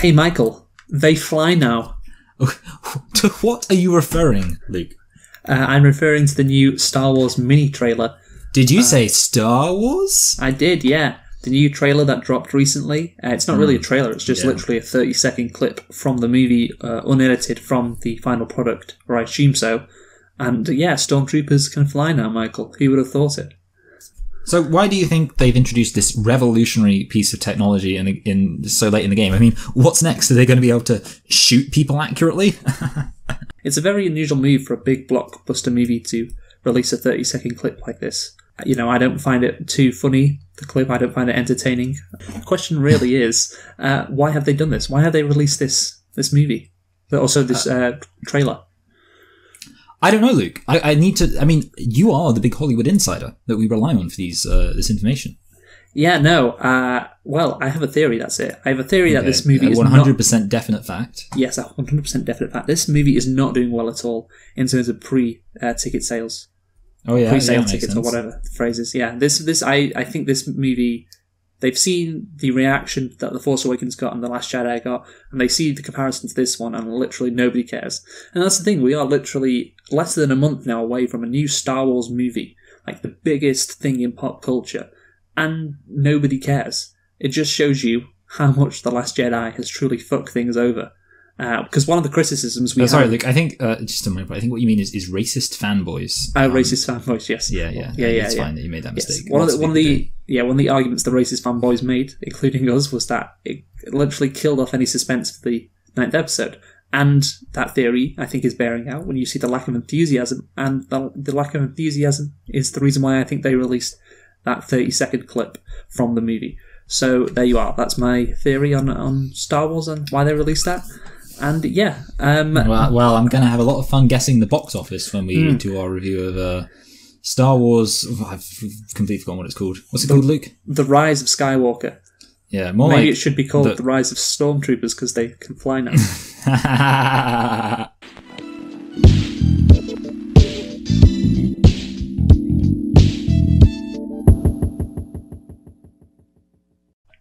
Hey, Michael, they fly now. To what are you referring, Luke? I'm referring to the new Star Wars mini trailer. Did you say Star Wars? I did, yeah. The new trailer that dropped recently. It's not really a trailer, it's just literally a 30-second clip from the movie, unedited from the final product, or I assume so. And yeah, Stormtroopers can fly now, Michael. Who would have thought it? So why do you think they've introduced this revolutionary piece of technology in so late in the game? I mean, what's next? Are they going to be able to shoot people accurately? It's a very unusual move for a big blockbuster movie to release a 30-second clip like this. You know, I don't find it too funny, the clip. I don't find it entertaining. The question really is, why have they done this? Why have they released this movie? But also this trailer? I don't know, Luke. I need to... I mean, you are the big Hollywood insider that we rely on for this information. Yeah, no. Well, I have a theory, that's it. I have a theory that this movie is 100% definite fact. Yes, a 100% definite fact. This movie is not doing well at all in terms of pre-ticket sales. Oh, yeah. Pre-sale tickets, or whatever the phrase is. Yeah, I think this movie... They've seen the reaction that The Force Awakens got and The Last Jedi got, and they see the comparison to this one, and literally nobody cares. And that's the thing, we are literally less than a month now away from a new Star Wars movie, like the biggest thing in pop culture, and nobody cares. It just shows you how much The Last Jedi has truly fucked things over. Because one of the criticisms we Sorry, Luke, I think, just a moment, but I think what you mean is racist fanboys. Racist fanboys, yes. Yeah. It's fine that you made that mistake. One of the arguments the racist fanboys made, including us, was that it literally killed off any suspense for the 9th episode. And that theory, I think, is bearing out when you see the lack of enthusiasm. And the lack of enthusiasm is the reason why I think they released that 30-second clip from the movie. So there you are. That's my theory on Star Wars and why they released that. And yeah. Well, I'm going to have a lot of fun guessing the box office when we do our review of Star Wars. I've completely forgotten what it's called. What's it called, Luke? The Rise of Skywalker. Yeah, maybe it should be called The Rise of Stormtroopers because they can fly now.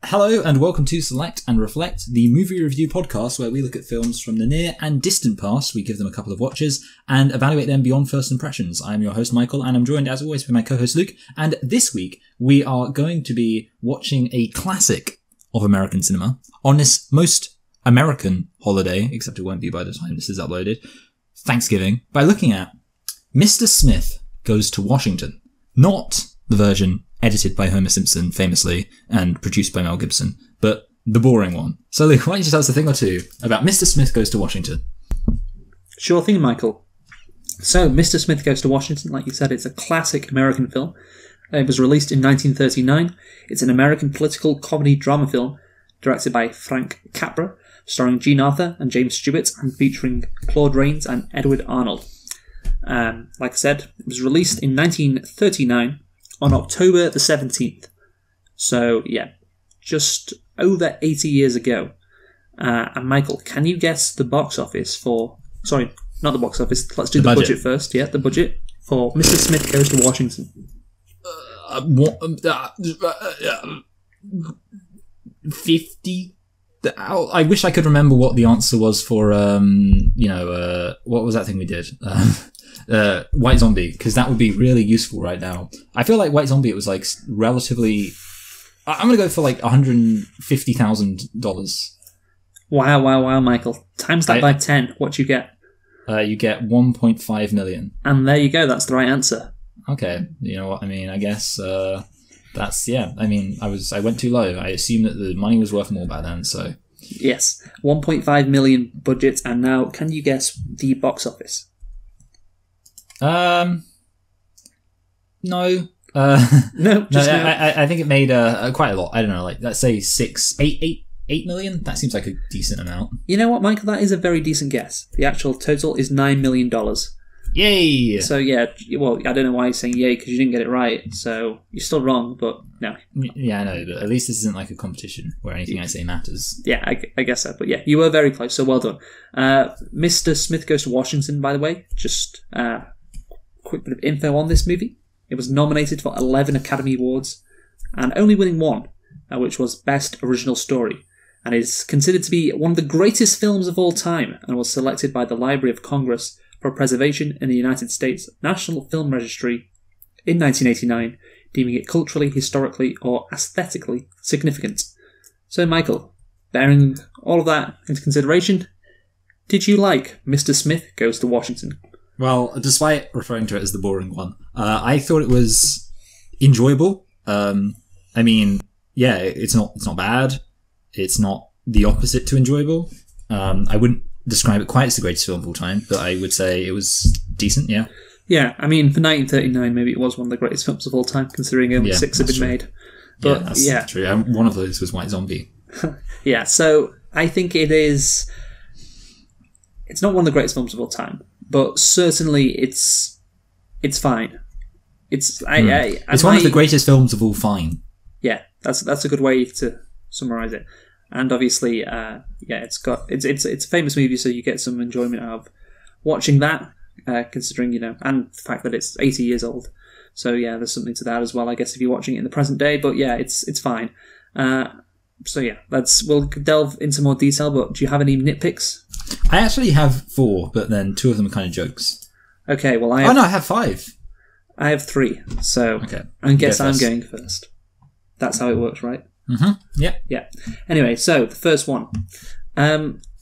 Hello and welcome to Select and Reflect, the movie review podcast where we look at films from the near and distant past. We give them a couple of watches and evaluate them beyond first impressions. I'm your host Michael and I'm joined as always by my co-host Luke, and this week we are going to be watching a classic of American cinema on this most American holiday, except it won't be by the time this is uploaded, Thanksgiving, by looking at Mr. Smith Goes to Washington. Not the version edited by Homer Simpson famously and produced by Mel Gibson, but the boring one. So Luke, why don't you tell us a thing or two about Mr. Smith Goes to Washington? Sure thing, Michael. So, Mr. Smith Goes to Washington, like you said, it's a classic American film. It was released in 1939. It's an American political comedy drama film directed by Frank Capra, starring Jean Arthur and James Stewart, and featuring Claude Rains and Edward Arnold. Like I said, it was released in 1939 on October the 17th. So, yeah, just over 80 years ago. And Michael, can you guess the box office for... Sorry, not the box office. Let's do the budget first. Yeah, the budget for Mr. Smith Goes to Washington. 50... I wish I could remember what the answer was for, what was that thing we did? White Zombie, because that would be really useful right now. I feel like White Zombie, it was like relatively... I'm going to go for like $150,000. Wow, Michael. Times that by 10, what do you get? You get 1.5 million. And there you go, that's the right answer. Okay, you know what I mean, I guess that's, yeah, I mean, I went too low. I assumed that the money was worth more back then, so... Yes, 1.5 million budget, and now, can you guess the box office? No. No, I think it made quite a lot. I don't know, like, let's say 8 million? That seems like a decent amount. You know what, Michael? That is a very decent guess. The actual total is $9 million. Yay! So, yeah, well, I don't know why you're saying yay, because you didn't get it right, so you're still wrong, but no. Yeah, I know, but at least this isn't like a competition where anything I say matters. Yeah, I guess so, but yeah, you were very close, so well done. Mr. Smith Goes to Washington, by the way, just quick bit of info on this movie. It was nominated for 11 Academy Awards, and only winning one, which was Best Original Story. and is considered to be one of the greatest films of all time, and was selected by the Library of Congress for preservation in the United States National Film Registry in 1989, deeming it culturally, historically, or aesthetically significant. So, Michael, bearing all of that into consideration, did you like Mr. Smith Goes to Washington? Well, despite referring to it as the boring one, I thought it was enjoyable. I mean, yeah, it's not bad. It's not the opposite to enjoyable. I wouldn't describe it quite as the greatest film of all time, but I would say it was decent, yeah. Yeah, I mean, for 1939, maybe it was one of the greatest films of all time, considering only 6 have been made. But, that's true. One of those was White Zombie. Yeah, so I think it's not one of the greatest films of all time, but certainly it's fine. It's one of the greatest films of all fine. Yeah, that's a good way to summarize it. And obviously, it's a famous movie, so you get some enjoyment out of watching that, considering, and the fact that it's 80 years old. So yeah, there's something to that as well, I guess, if you're watching it in the present day. But yeah, it's fine. So yeah, we'll delve into more detail. But do you have any nitpicks? I actually have 4, but then 2 of them are kind of jokes. Okay, well I have 5. I have 3. So okay, I guess I'm going first. That's how it works, right? Mm-hmm. Yeah. Yeah. Anyway, so the first one.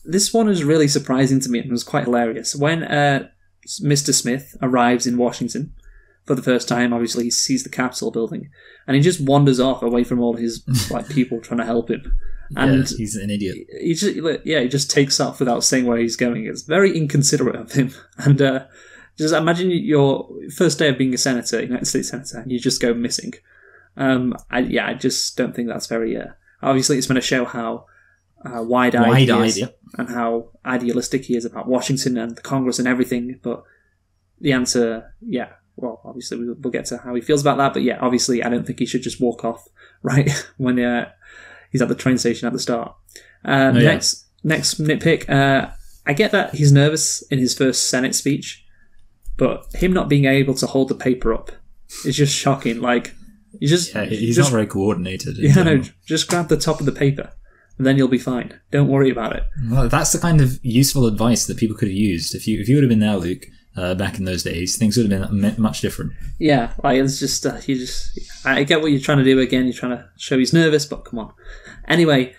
This one is really surprising to me and was quite hilarious. When Mr. Smith arrives in Washington for the first time, obviously he sees the Capitol building, and he just wanders off away from all his people trying to help him. And he's an idiot. He just takes off without saying where he's going. It's very inconsiderate of him. And just imagine your first day of being a senator, United States senator, and you just go missing. I just don't think that's very. Obviously, it's meant to show how wide-eyed he is, and how idealistic he is about Washington and the Congress and everything. But the answer, well, obviously we'll get to how he feels about that. But yeah, obviously, I don't think he should just walk off right when he's at the train station at the start. Next nitpick. I get that he's nervous in his first Senate speech, but him not being able to hold the paper up is just shocking. Like. He's not very coordinated. Just grab the top of the paper, and then you'll be fine. Don't worry about it. Well, that's the kind of useful advice that people could have used. If you would have been there, Luke, back in those days, things would have been much different. Yeah, like it's just I get what you're trying to do. Again, you're trying to show he's nervous, but come on. Anyway,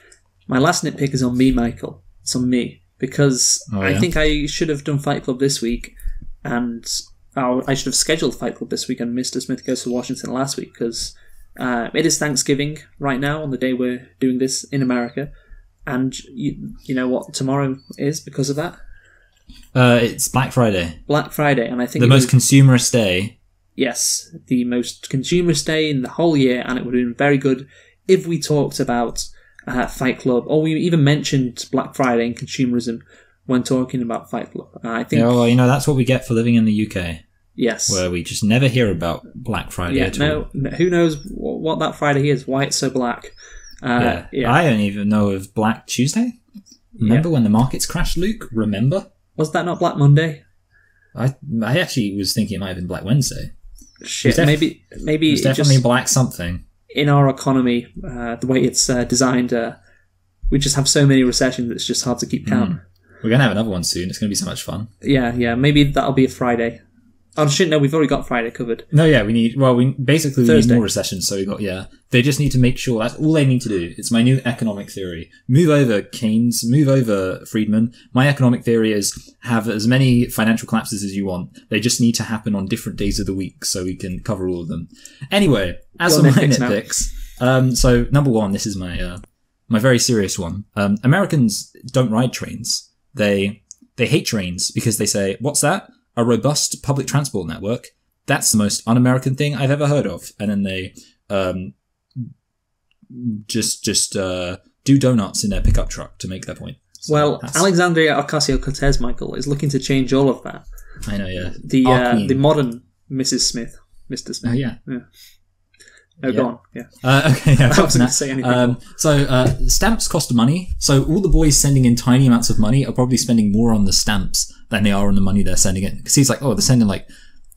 my last nitpick is on me, Michael. It's on me because I think I should have done Fight Club this week, and I should have scheduled Fight Club this week and Mr. Smith Goes to Washington last week because it is Thanksgiving right now on the day we're doing this in America. And you know what tomorrow is because of that? It's Black Friday. Black Friday. And I think the most consumerist day. Yes, the most consumerist day in the whole year. And it would have been very good if we talked about Fight Club, or we even mentioned Black Friday and consumerism when talking about Fight Club. I think. Yeah, well, that's what we get for living in the UK. Yes. Where we just never hear about Black Friday at all. No, who knows what that Friday is, why it's so black. I don't even know of Black Tuesday. Remember when the markets crashed, Luke? Remember? Was that not Black Monday? I actually was thinking it might have been Black Wednesday. Shit, maybe it's definitely just Black something. In our economy, the way it's designed, we just have so many recessions it's just hard to keep count. We're going to have another one soon. It's going to be so much fun. Yeah, maybe that'll be a Friday. Oh shit! No, we've already got Friday covered. No, yeah, we need more recessions. So they just need to make sure that's all they need to do. It's my new economic theory. Move over Keynes, move over Friedman. My economic theory is have as many financial collapses as you want. They just need to happen on different days of the week so we can cover all of them. Anyway, as for my nitpicks, so number 1, this is my very serious one. Americans don't ride trains. They hate trains because they say, "What's that? A robust public transport network? That's the most un-American thing I've ever heard of." And then they just do donuts in their pickup truck to make their point. So well, Alexandria Ocasio-Cortez, Michael, is looking to change all of that. I know, yeah. The modern Mrs. Smith, Mr. Smith. Oh, yeah. Go on. Yeah. Okay. Yeah, I wasn't going to say anything. So stamps cost money. So all the boys sending in tiny amounts of money are probably spending more on the stamps than they are on the money they're sending in. Because he's like, they're sending like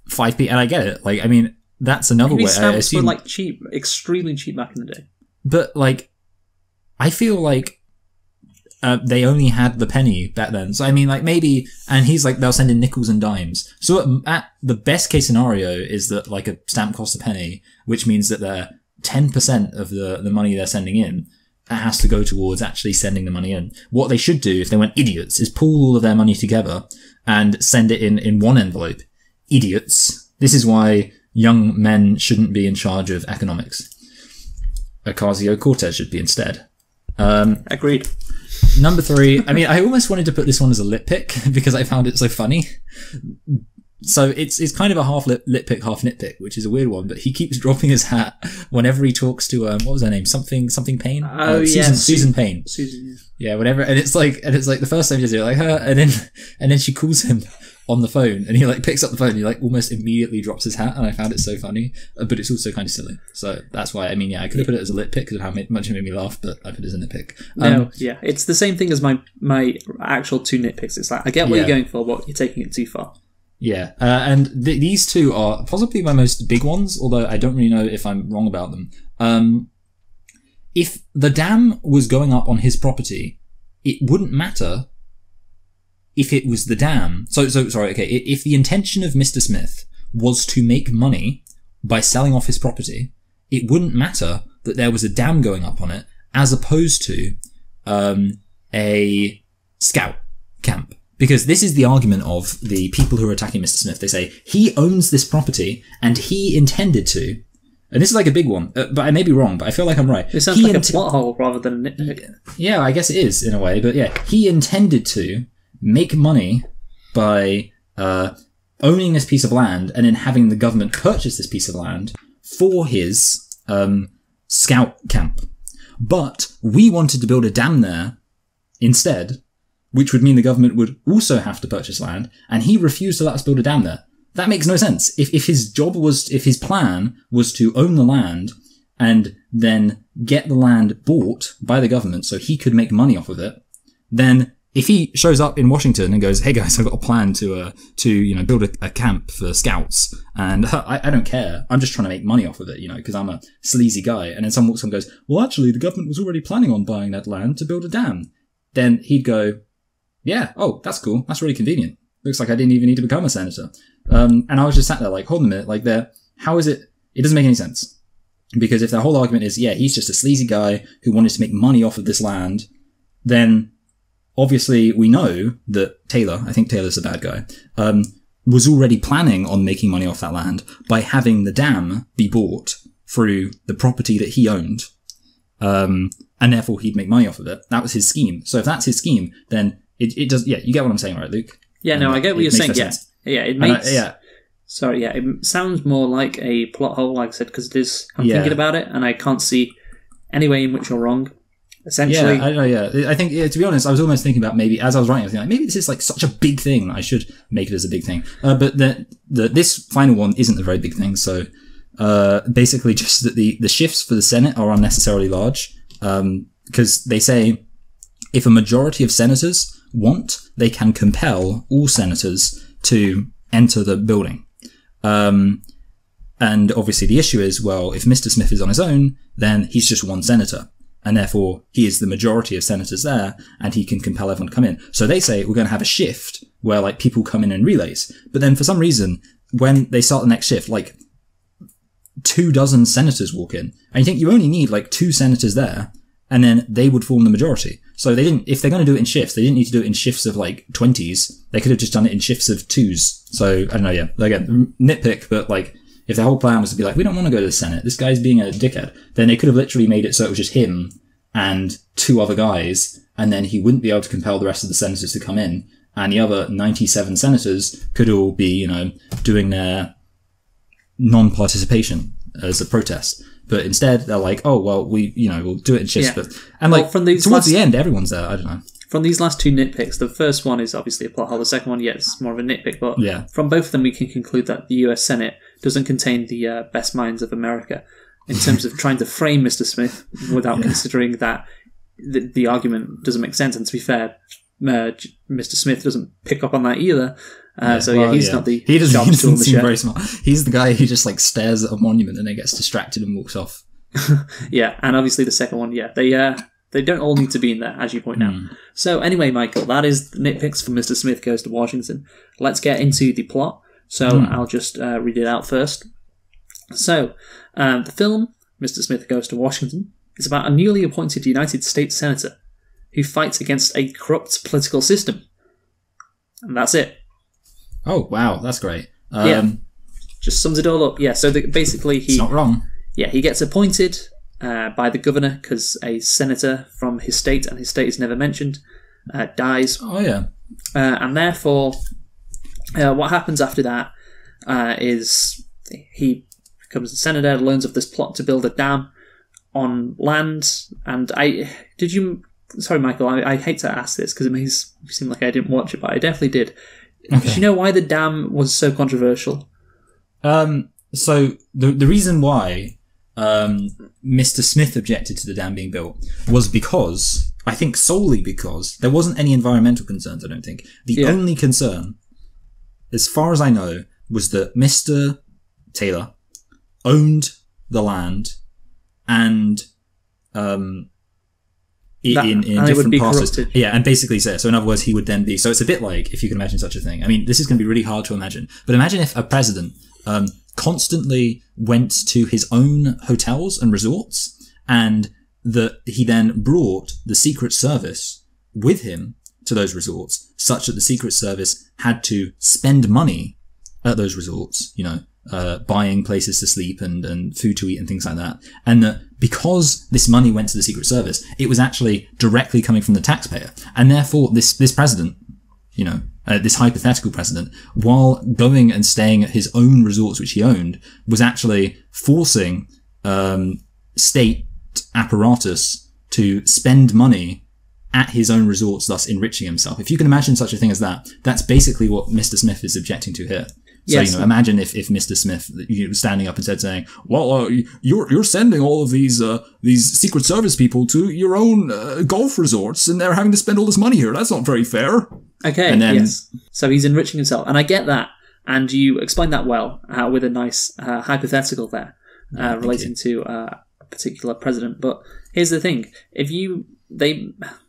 5p, and I get it. Like, I mean, that's another way. Stamps were like cheap, extremely cheap back in the day. But like, I feel like they only had the penny back then. So I mean, like maybe, and he's like, they'll send in nickels and dimes. So at the best case scenario is that like a stamp costs a penny, which means that they're 10% of the money they're sending in has to go towards actually sending the money in. What they should do, if they weren't idiots, is pool all of their money together and send it in one envelope. Idiots. This is why young men shouldn't be in charge of economics. Ocasio-Cortez should be instead. Agreed. Number 3, I mean, I almost wanted to put this one as a lit pick because I found it so funny. So it's kind of a half lit pick, half nitpick, which is a weird one, but he keeps dropping his hat whenever he talks to, what was her name? Something Payne? Susan Payne. Susan, yeah, whatever. And it's like the first time he does it, like her, and then she calls him on the phone, and he like picks up the phone, and he like almost immediately drops his hat, and I found it so funny, but it's also kind of silly. So that's why, I mean, yeah, I could have put it as a lit pick because of how much it made me laugh, but I put it as a nitpick. Yeah, it's the same thing as my actual 2 nitpicks. It's like, I get what you're going for, but you're taking it too far. Yeah, and these 2 are possibly my most big ones, although I don't really know if I'm wrong about them. If the dam was going up on his property, it wouldn't matter if it was the dam. If the intention of Mr. Smith was to make money by selling off his property, it wouldn't matter that there was a dam going up on it, as opposed to a scout camp. Because this is the argument of the people who are attacking Mr. Smith. They say, he owns this property, and he intended to, and this is like a big one, but I may be wrong, but I feel like I'm right. It sounds like a plot hole rather than a nitpick. Yeah, I guess it is, in a way, but yeah, he intended to make money by owning this piece of land and then having the government purchase this piece of land for his scout camp. But we wanted to build a dam there instead, which would mean the government would also have to purchase land, and he refused to let us build a dam there. That makes no sense. If his plan was to own the land and then get the land bought by the government so he could make money off of it, then if he shows up in Washington and goes, "Hey guys, I've got a plan to build a camp for scouts, and I don't care. I'm just trying to make money off of it, because I'm a sleazy guy." And then someone walks up and goes, "Well, actually, the government was already planning on buying that land to build a dam." Then he'd go, "Yeah, oh, that's cool. That's really convenient. Looks like I didn't even need to become a senator." And I was just sat there like, hold on a minute, like how is it? It doesn't make any sense. Because if their whole argument is, yeah, he's just a sleazy guy who wanted to make money off of this land, then obviously we know that Taylor, I think Taylor's the bad guy, was already planning on making money off that land by having the dam be bought through the property that he owned. And therefore he'd make money off of it. That was his scheme. So if that's his scheme, then it does, yeah, you get what I'm saying, right, Luke? Yeah, no, I get what you're saying, yeah. Yeah, it makes... Sorry, yeah, it sounds more like a plot hole, like I said, because it is... I'm thinking about it, and I can't see any way in which you're wrong. Essentially... Yeah, I don't know, yeah. I think, to be honest, I was almost thinking about maybe, as I was writing, I was thinking, like, maybe this is like such a big thing, I should make it as a big thing. But this final one isn't a very big thing, so basically just that the shifts for the Senate are unnecessarily large, because they say if a majority of senators want, they can compel all senators to enter the building. And obviously the issue is, well, if Mr. Smith is on his own, then he's just one senator. And therefore, he is the majority of senators there, and he can compel everyone to come in. So they say we're going to have a shift where like people come in relays. But then for some reason, when they start the next shift, like 24 senators walk in. And you think you only need like 2 senators there, and then they would form the majority. So they didn't, if they're going to do it in shifts, they didn't need to do it in shifts of like 20s. They could have just done it in shifts of 2s. So, I don't know, yeah. Again, nitpick, but like, if their whole plan was to be like, we don't want to go to the Senate, this guy's being a dickhead, then they could have literally made it so it was just him and 2 other guys, and then he wouldn't be able to compel the rest of the senators to come in, and the other 97 senators could all be, doing their non-participation as a protest. But instead, they're like, oh, well, we'll do it in shifts. Yeah. And like, from towards the end, everyone's there. I don't know. From these last 2 nitpicks, the first one is obviously a plot hole. The second one, it's more of a nitpick. But from both of them, we can conclude that the US Senate doesn't contain the best minds of America in terms of trying to frame Mr. Smith without considering that the argument doesn't make sense. And to be fair, Mr. Smith doesn't pick up on that either. He's not the he doesn't seem very smart. He's the guy who just like stares at a monument and then gets distracted and walks off. Yeah, and obviously the second one, they They don't all need to be in there, as you point out. So anyway, Michael, that is the nitpicks for Mr. Smith Goes to Washington. Let's get into the plot. So I'll just read it out first. So the film, Mr. Smith Goes to Washington, is about a newly appointed United States Senator who fights against a corrupt political system. And that's it. Oh, wow, that's great. Just sums it all up. Yeah, so basically it's not wrong. Yeah, he gets appointed by the governor because a senator from his state, and his state is never mentioned, dies. Oh, yeah. And therefore, what happens after that is he becomes a senator, learns of this plot to build a dam on land. And sorry, Michael, I hate to ask this because it may seem like I didn't watch it, but I definitely did. Okay. Do you know why the dam was so controversial? So the reason why Mr. Smith objected to the dam being built was because, I think solely because, there wasn't any environmental concerns, I don't think. The only concern, as far as I know, was that Mr. Taylor owned the land and in different parts. Yeah, and basically so in other words, he would then be, so it's a bit like, if you can imagine such a thing. I mean, this is going to be really hard to imagine, but imagine if a president constantly went to his own hotels and resorts, and that he then brought the Secret Service with him to those resorts, such that the Secret Service had to spend money at those resorts, buying places to sleep and food to eat and things like that. And that because this money went to the Secret Service, it was actually directly coming from the taxpayer. And therefore, this president, this hypothetical president, while going and staying at his own resorts, which he owned, was actually forcing state apparatus to spend money at his own resorts, thus enriching himself. If you can imagine such a thing as that, that's basically what Mr. Smith is objecting to here. So, yes. Imagine if Mr. Smith was standing up and saying, well, you're sending all of these Secret Service people to your own golf resorts, and they're having to spend all this money here. That's not very fair. Okay, and then, yes. So he's enriching himself. And I get that. And you explained that well with a nice hypothetical there relating to a particular president. But here's the thing.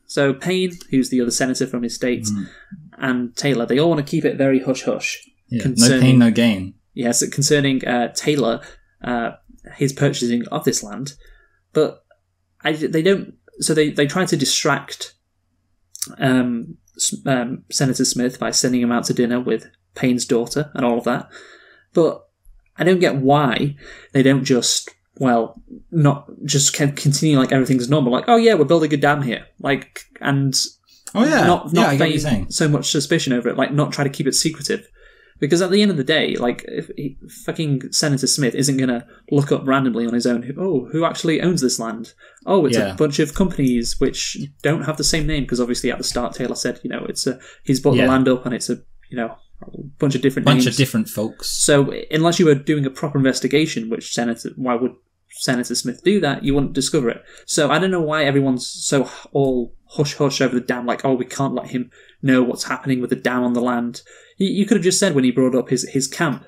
So Payne, who's the other senator from his state, and Taylor, they all want to keep it very hush-hush. Yeah, no pain, no gain. Yes, concerning Taylor, his purchasing of this land. But they don't... So they try to distract Senator Smith by sending him out to dinner with Payne's daughter and all of that. But I don't get why they don't just, not just continue like everything's normal. Like, oh yeah, we're building a dam here. Like, and not feign so much suspicion over it. Like, not try to keep it secretive. Because at the end of the day, like, if fucking Senator Smith isn't going to look up randomly on his own, who actually owns this land? Oh, it's a bunch of companies which don't have the same name, because obviously at the start Taylor said, he's bought the land up and it's a bunch of different names. Bunch of different folks. So unless you were doing a proper investigation, why would Senator Smith do that? You wouldn't discover it. So I don't know why everyone's so all hush-hush over the dam, like, oh, we can't let him know what's happening with the dam on the land. You could have just said when he brought up his camp,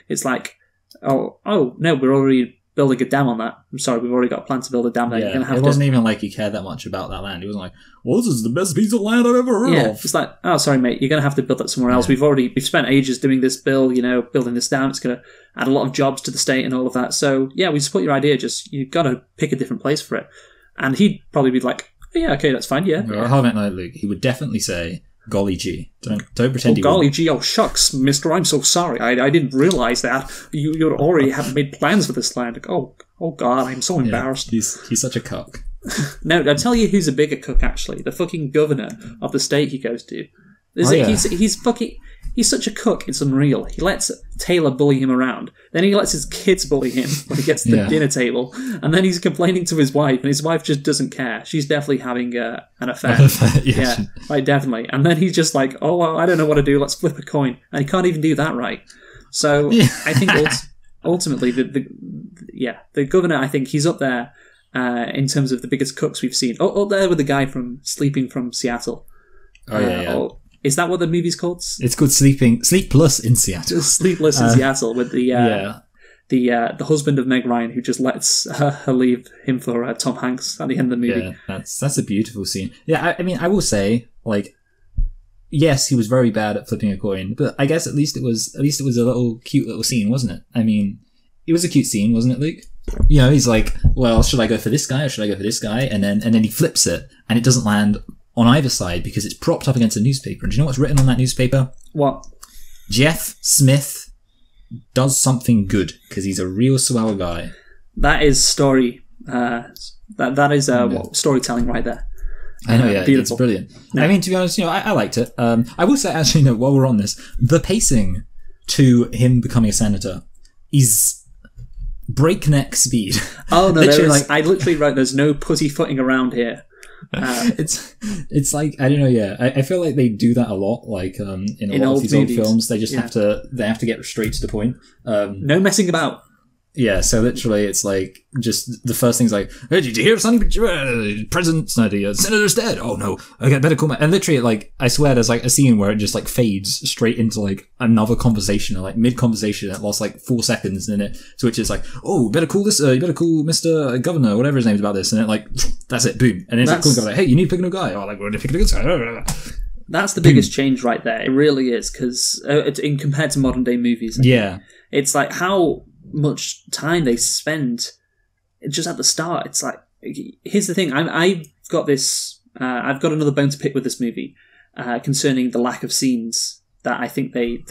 it's like, oh no, we're already building a dam on that. I'm sorry, we've already got a plan to build a dam there. Yeah, it wasn't even like he cared that much about that land. He wasn't like, well, this is the best piece of land I've ever heard of. It's like, oh, sorry, mate, you're going to have to build that somewhere else. We've spent ages doing this bill, building this dam. It's going to add a lot of jobs to the state and all of that. So, yeah, we support your idea. Just, you've got to pick a different place for it. And he'd probably be like, oh, yeah, okay, that's fine, yeah. Hold on, Luke. He would definitely say, golly gee. Don't pretend you golly gee, oh shucks, mister, I'm so sorry. I didn't realise that. You already had made plans for this land. Like, oh God, I'm so embarrassed. He's such a cuck. No, I'll tell you who's a bigger cuck, actually. The fucking governor of the state he goes to. He's such a cook, it's unreal. He lets Taylor bully him around. Then he lets his kids bully him when he gets to the dinner table. And then he's complaining to his wife, and his wife just doesn't care. She's definitely having an affair. Definitely. And then he's just like, oh, well, I don't know what to do, let's flip a coin. And he can't even do that right. So I think ultimately, the governor, I think he's up there in terms of the biggest cooks we've seen. Up there with the guy from Sleeping from Seattle. Is that what the movie's called? It's called Sleepless in Seattle. Sleepless in Seattle with the the husband of Meg Ryan, who just lets her leave him for Tom Hanks at the end of the movie. Yeah, that's a beautiful scene. Yeah, I mean, I will say, like, yes, he was very bad at flipping a coin, but I guess at least it was a little cute little scene, wasn't it? I mean, it was a cute scene, wasn't it, Luke? You know, he's like, well, should I go for this guy or should I go for this guy? And then he flips it, and it doesn't land on either side because it's propped up against a newspaper. And do you know what's written on that newspaper? What? Jeff Smith does something good because he's a real swell guy. That is story. That is storytelling right there. I know, yeah, beautiful. It's brilliant. Yeah. I mean, to be honest, you know, I liked it. I will say, actually, no, while we're on this, the pacing to him becoming a senator is breakneck speed. Oh no, Literally, I literally wrote, "There's no pussyfooting around here." It's like, I don't know, yeah. I feel like they do that a lot, like in a lot of these movies. old films. They just have to get straight to the point. No messing about. Yeah, so literally it's like, just the first thing's like, hey, did you hear Sonny? Senator's dead. Oh no, okay, better call my... And literally, like, I swear there's like a scene where it just like fades straight into like another conversation, or like mid-conversation. It lost like 4 seconds in it, switches like, oh, better call this, you better call Mr. Governor, whatever his name's about this. And it like, that's it, boom. And it's like, calling like, hey, you need to pick a new guy. Oh, like, we're going to pick a good guy. That's the biggest change right there. It really is, because in compared to modern day movies, yeah, it's like how much time they spend just at the start. It's like, here's the thing, I've got another bone to pick with this movie concerning the lack of scenes that I think they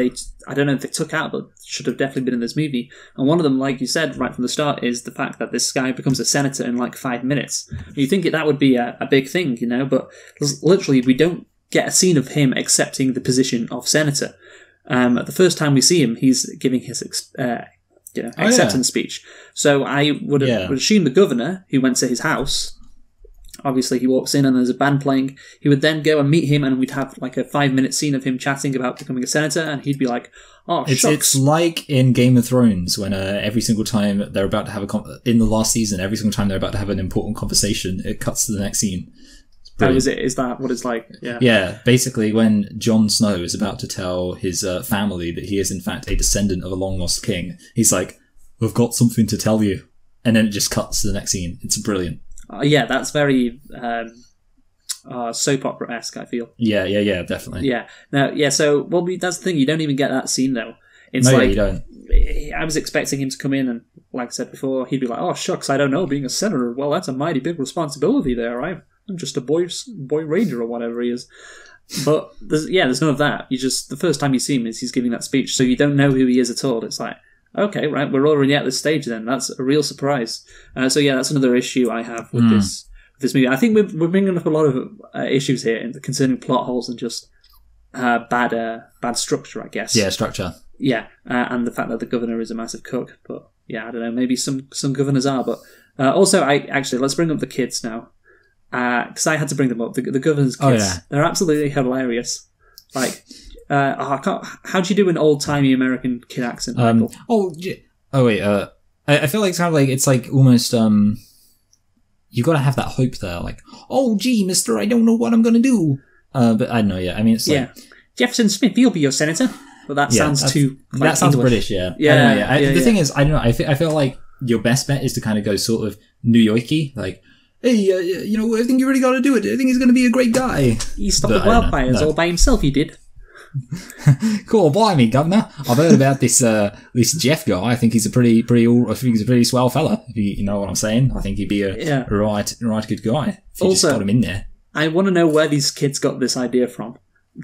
I don't know if they took out, but should have definitely been in this movie. And one of them, like you said right from the start, is the fact that this guy becomes a senator in like 5 minutes. You think that would be a big thing, you know, but literally we don't get a scene of him accepting the position of senator. The first time we see him, he's giving his acceptance speech. So I would assume the governor, who went to his house, obviously he walks in and there's a band playing, he would then go and meet him, and we'd have like a 5-minute scene of him chatting about becoming a senator, and he'd be like, oh, shucks. It's like in Game of Thrones, when every single time they're about to have in the last season, every single time they're about to have an important conversation, it cuts to the next scene. Oh, is it? Is that what it's like? Yeah. Yeah, basically when Jon Snow is about to tell his family that he is in fact a descendant of a long-lost king, he's like, I've got something to tell you. And then it just cuts to the next scene. It's brilliant. Yeah, that's very soap opera-esque, I feel. Yeah, definitely. Yeah. Now, yeah, so, well, that's the thing, you don't even get that scene, though. It's no, like, you don't. I was expecting him to come in and, like I said before, he'd be like, oh, shucks, I don't know, being a senator, well, that's a mighty big responsibility there. I'm just a boy ranger or whatever he is. But there's none of that. The first time you see him is he's giving that speech, so you don't know who he is at all. It's like, okay, right, we're already at this stage then. That's a real surprise. So yeah, that's another issue I have with this movie. I think we're bringing up a lot of issues here concerning plot holes and just bad structure, I guess. Yeah, structure. Yeah, and the fact that the governor is a massive cook. But yeah, I don't know, maybe some governors are. But also, let's bring up the kids now. Because I had to bring them up. The governor's kids, they're absolutely hilarious. Like, how do you do an old-timey American kid accent, Michael? I feel like it's kind of like, it's like almost, you've got to have that hope there, like, oh, gee, mister, I don't know what I'm going to do. But I don't know, yeah, I mean, it's like... Jefferson Smith, you'll be your senator. But that sounds too... That sounds British, yeah. The thing is, I don't know, I feel like your best bet is to kind of go sort of New York-y, like, hey, I think you really got to do it. I think he's going to be a great guy. He stopped the wildfires all by himself, he did. Cool, blimey, Governor. I've heard about this Jeff guy. I think he's a pretty swell fella. If you know what I'm saying. I think he'd be a right good guy if you just got him in there. I want to know where these kids got this idea from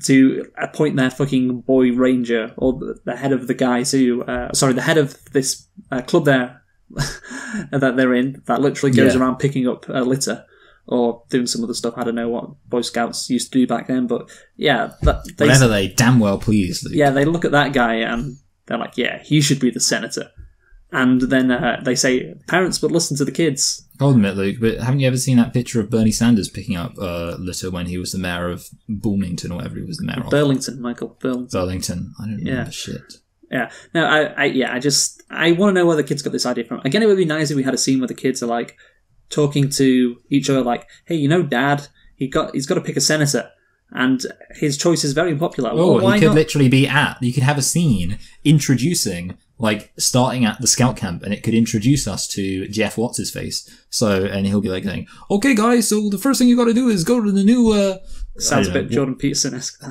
to appoint their fucking boy ranger, or the head of the guys who, the head of this club there that they're in, that literally goes around picking up litter or doing some other stuff. I don't know what Boy Scouts used to do back then, but yeah, whatever they damn well please. Luke. Yeah, they look at that guy and they're like, yeah, he should be the senator. And then they say, parents would listen to the kids. Hold a minute, Luke, but haven't you ever seen that picture of Bernie Sanders picking up litter when he was the mayor of Bloomington or whatever he was the mayor of? Burlington, Michael. Burlington. I don't remember shit. Yeah. No, I want to know where the kids got this idea from. Again, it would be nice if we had a scene where the kids are like talking to each other, like, "Hey, Dad, he's got to pick a senator, and his choice is very popular." Oh, he could literally be you could have a scene introducing like starting at the scout camp, and it could introduce us to Jeff What's-his-face. So, and he'll be like saying, okay guys, so the first thing you gotta do is go to the new, Sounds a bit Jordan Peterson-esque.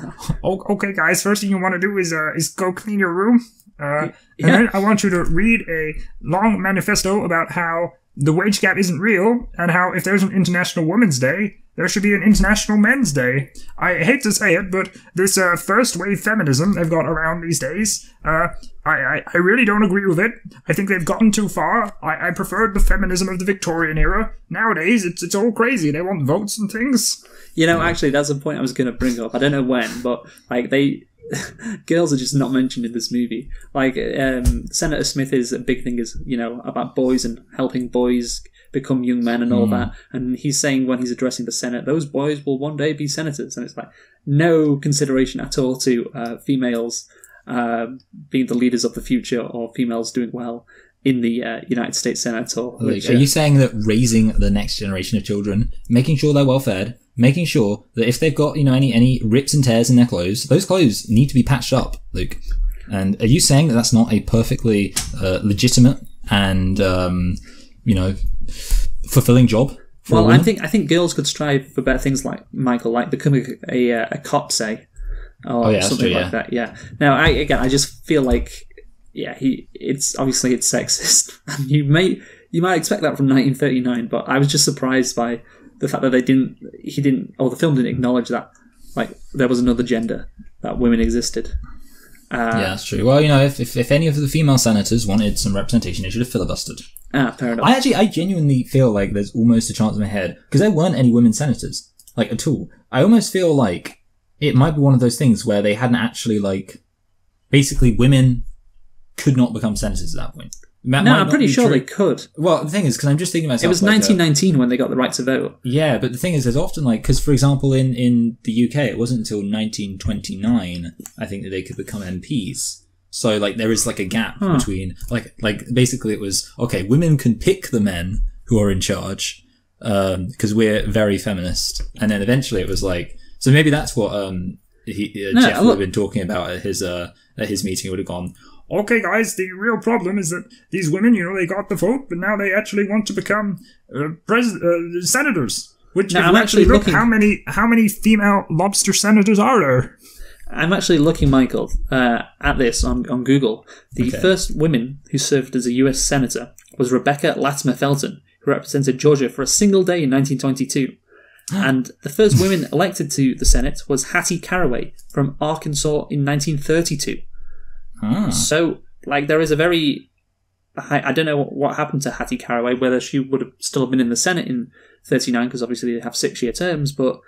Okay, guys. First thing you want to do is go clean your room. And then I want you to read a long manifesto about how the wage gap isn't real, and how if there's an International Women's Day, there should be an International Men's Day. I hate to say it, but this first wave feminism they've got around these days, I really don't agree with it. I think they've gotten too far. I preferred the feminism of the Victorian era. Nowadays, it's all crazy. They want votes and things. You know, actually, that's a point I was going to bring up. I don't know when, but like girls are just not mentioned in this movie. Like Senator Smith is a big thing, is about boys and helping boys become young men and all that. And he's saying when he's addressing the Senate, those boys will one day be senators. And it's like no consideration at all to females being the leaders of the future, or females doing well in the United States Senate. Or are you saying that raising the next generation of children, making sure they're well fed, making sure that if they've got any rips and tears in their clothes, those clothes need to be patched up, Luke? And are you saying that that's not a perfectly legitimate and fulfilling job? Well, I think girls could strive for better things, like Michael, like becoming a cop, say, or something like that. Yeah. Now, I just feel like, it's sexist, and you might expect that from 1939, but I was just surprised by the fact that the film didn't acknowledge that, like, there was another gender, that women existed. That's true. Well, if any of the female senators wanted some representation, they should have filibustered. Fair enough. I genuinely feel like there's almost a chance in my head, because there weren't any women senators, like, at all. I almost feel like it might be one of those things where they hadn't actually, like, basically women could not become senators at that point. I'm pretty sure they could. Well, the thing is, because I'm just thinking to myself... It was 1919 when they got the right to vote. Yeah, but the thing is, there's often, like... Because, for example, in the UK, it wasn't until 1929, I think, that they could become MPs. So, like, there is, like, a gap between... Like, basically it was, okay, women can pick the men who are in charge, because we're very feminist. And then eventually it was like... So maybe that's what Jeff would have been talking about at his meeting. It would have gone... Okay, guys, the real problem is that these women, they got the vote, but now they actually want to become senators. Which, now, I'm actually looking... how many female lobster senators are there? I'm actually looking, Michael, at this on Google. The first woman who served as a US senator was Rebecca Latimer Felton, who represented Georgia for a single day in 1922. And the first woman elected to the Senate was Hattie Caraway from Arkansas in 1932. So, like, there is a very... I don't know what happened to Hattie Caraway, whether she would have still been in the Senate in 39, because obviously they have 6-year terms, but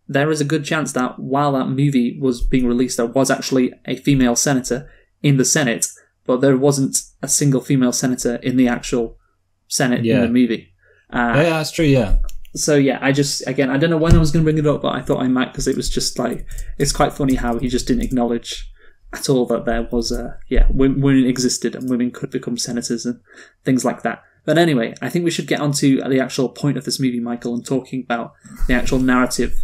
there is a good chance that while that movie was being released, there was actually a female senator in the Senate, but there wasn't a single female senator in the actual Senate in the movie. That's true, yeah. So, I don't know when I was going to bring it up, but I thought I might, because it was just, like, it's quite funny how he just didn't acknowledge at all that there was women existed and women could become senators and things like that. But anyway, I think we should get on to the actual point of this movie, Michael, and talking about the actual narrative.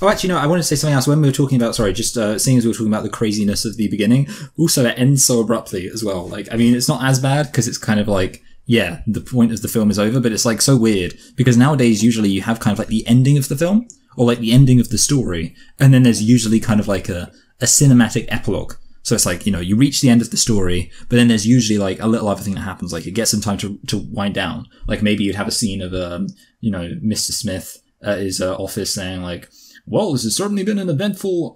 Oh, actually, no, I want to say something else. When we were talking about, seeing as we were talking about the craziness of the beginning, also it ends so abruptly as well. Like, I mean, it's not as bad because it's kind of like, the point of the film is over, but it's like so weird because nowadays usually you have kind of like the ending of the film or like the ending of the story, and then there's usually kind of like a cinematic epilogue. So it's like, you reach the end of the story, but then there's usually like a little other thing that happens. Like it gets some time to wind down. Like maybe you'd have a scene of, Mr. Smith at his office saying like, this has certainly been an eventful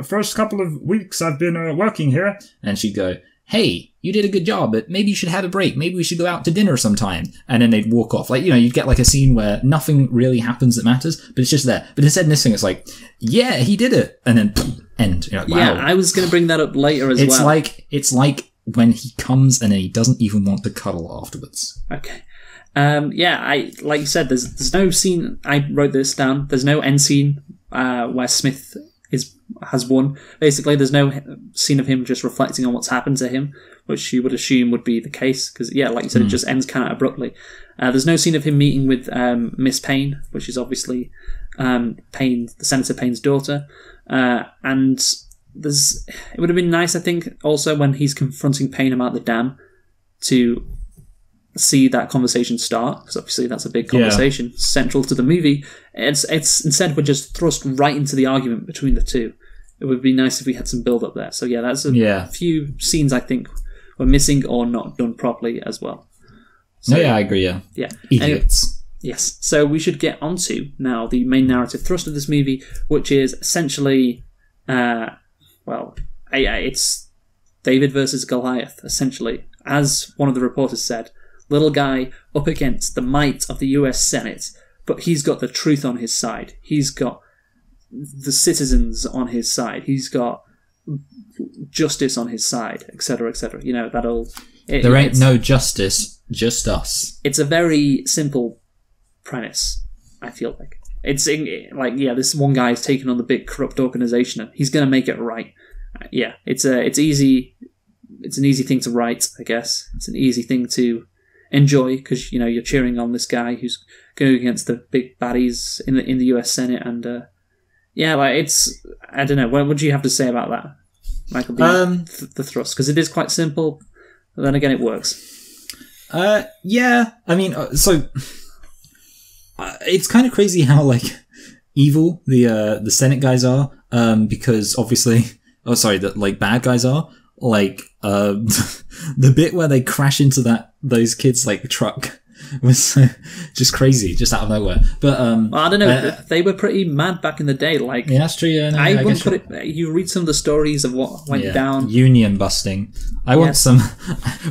first couple of weeks I've been working here. And she'd go, hey, you did a good job, but maybe you should have a break. Maybe we should go out to dinner sometime. And then they'd walk off. Like, you'd get like a scene where nothing really happens that matters, but it's just there. But instead in this thing, it's like, yeah, he did it. And then end. You're like, wow. Yeah, I was going to bring that up later as well. It's like when he comes and then he doesn't even want to cuddle afterwards. Okay. Like you said, there's no scene, I wrote this down, there's no end scene where Smith has won. Basically, there's no scene of him just reflecting on what's happened to him, which you would assume would be the case, because, like you said, it just ends kind of abruptly. There's no scene of him meeting with Miss Payne, which is obviously Senator Payne's daughter, and it would have been nice, I think, also when he's confronting Payne about the dam, to see that conversation start, because obviously that's a big conversation central to the movie. It's instead we're just thrust right into the argument between the two. It would be nice if we had some build up there. So that's a few scenes I think were missing or not done properly as well. So, I agree. Yeah. Idiots. Anyway, yes. So we should get onto now the main narrative thrust of this movie, which is essentially, it's David versus Goliath. Essentially, as one of the reporters said, little guy up against the might of the U.S. Senate, but he's got the truth on his side. He's got the citizens on his side. He's got justice on his side, etc., etc. There ain't no justice, just us. It's a very simple premise, I feel like. This one guy is taking on the big corrupt organization and he's going to make it right. It's an easy thing to write, I guess. It's an easy thing to enjoy because, you're cheering on this guy who's going against the big baddies in the US Senate and, I don't know, what would you have to say about that, Michael? The thrust, because it is quite simple, but then again, it works. It's kind of crazy how evil the Senate guys are, because obviously, bad guys are. The bit where they crash into those kids truck was just crazy, just out of nowhere. But I don't know, they were pretty mad back in the day. That's true. Yeah, I wouldn't put it. You read some of the stories of what went down. Union busting. I want some.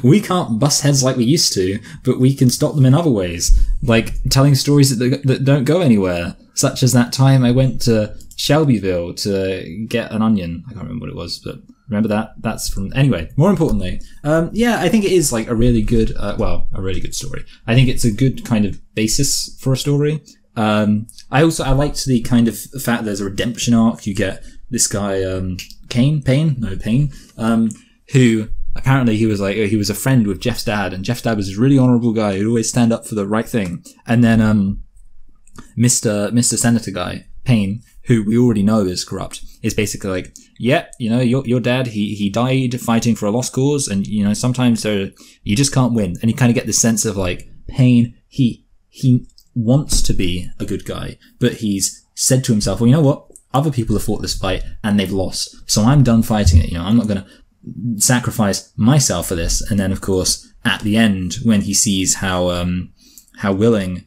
We can't bust heads like we used to, but we can stop them in other ways, like telling stories that don't go anywhere. Such as that time I went to Shelbyville to get an onion. I can't remember what it was, but remember that? That's from... Anyway, more importantly, I think it is a really good, a really good story. I think it's a good kind of basis for a story. I liked the kind of fact there's a redemption arc. You get this guy, Payne, who apparently he was a friend with Jeff's dad, and Jeff's dad was a really honorable guy who'd always stand up for the right thing. And then, Mr. Senator guy, Payne, who we already know is corrupt, is basically your dad, he died fighting for a lost cause, and, sometimes you just can't win. And you kind of get this sense of, Payne, he wants to be a good guy, but he's said to himself, well, you know what? Other people have fought this fight, and they've lost, so I'm done fighting it. I'm not going to sacrifice myself for this. And then, of course, at the end, when he sees how willing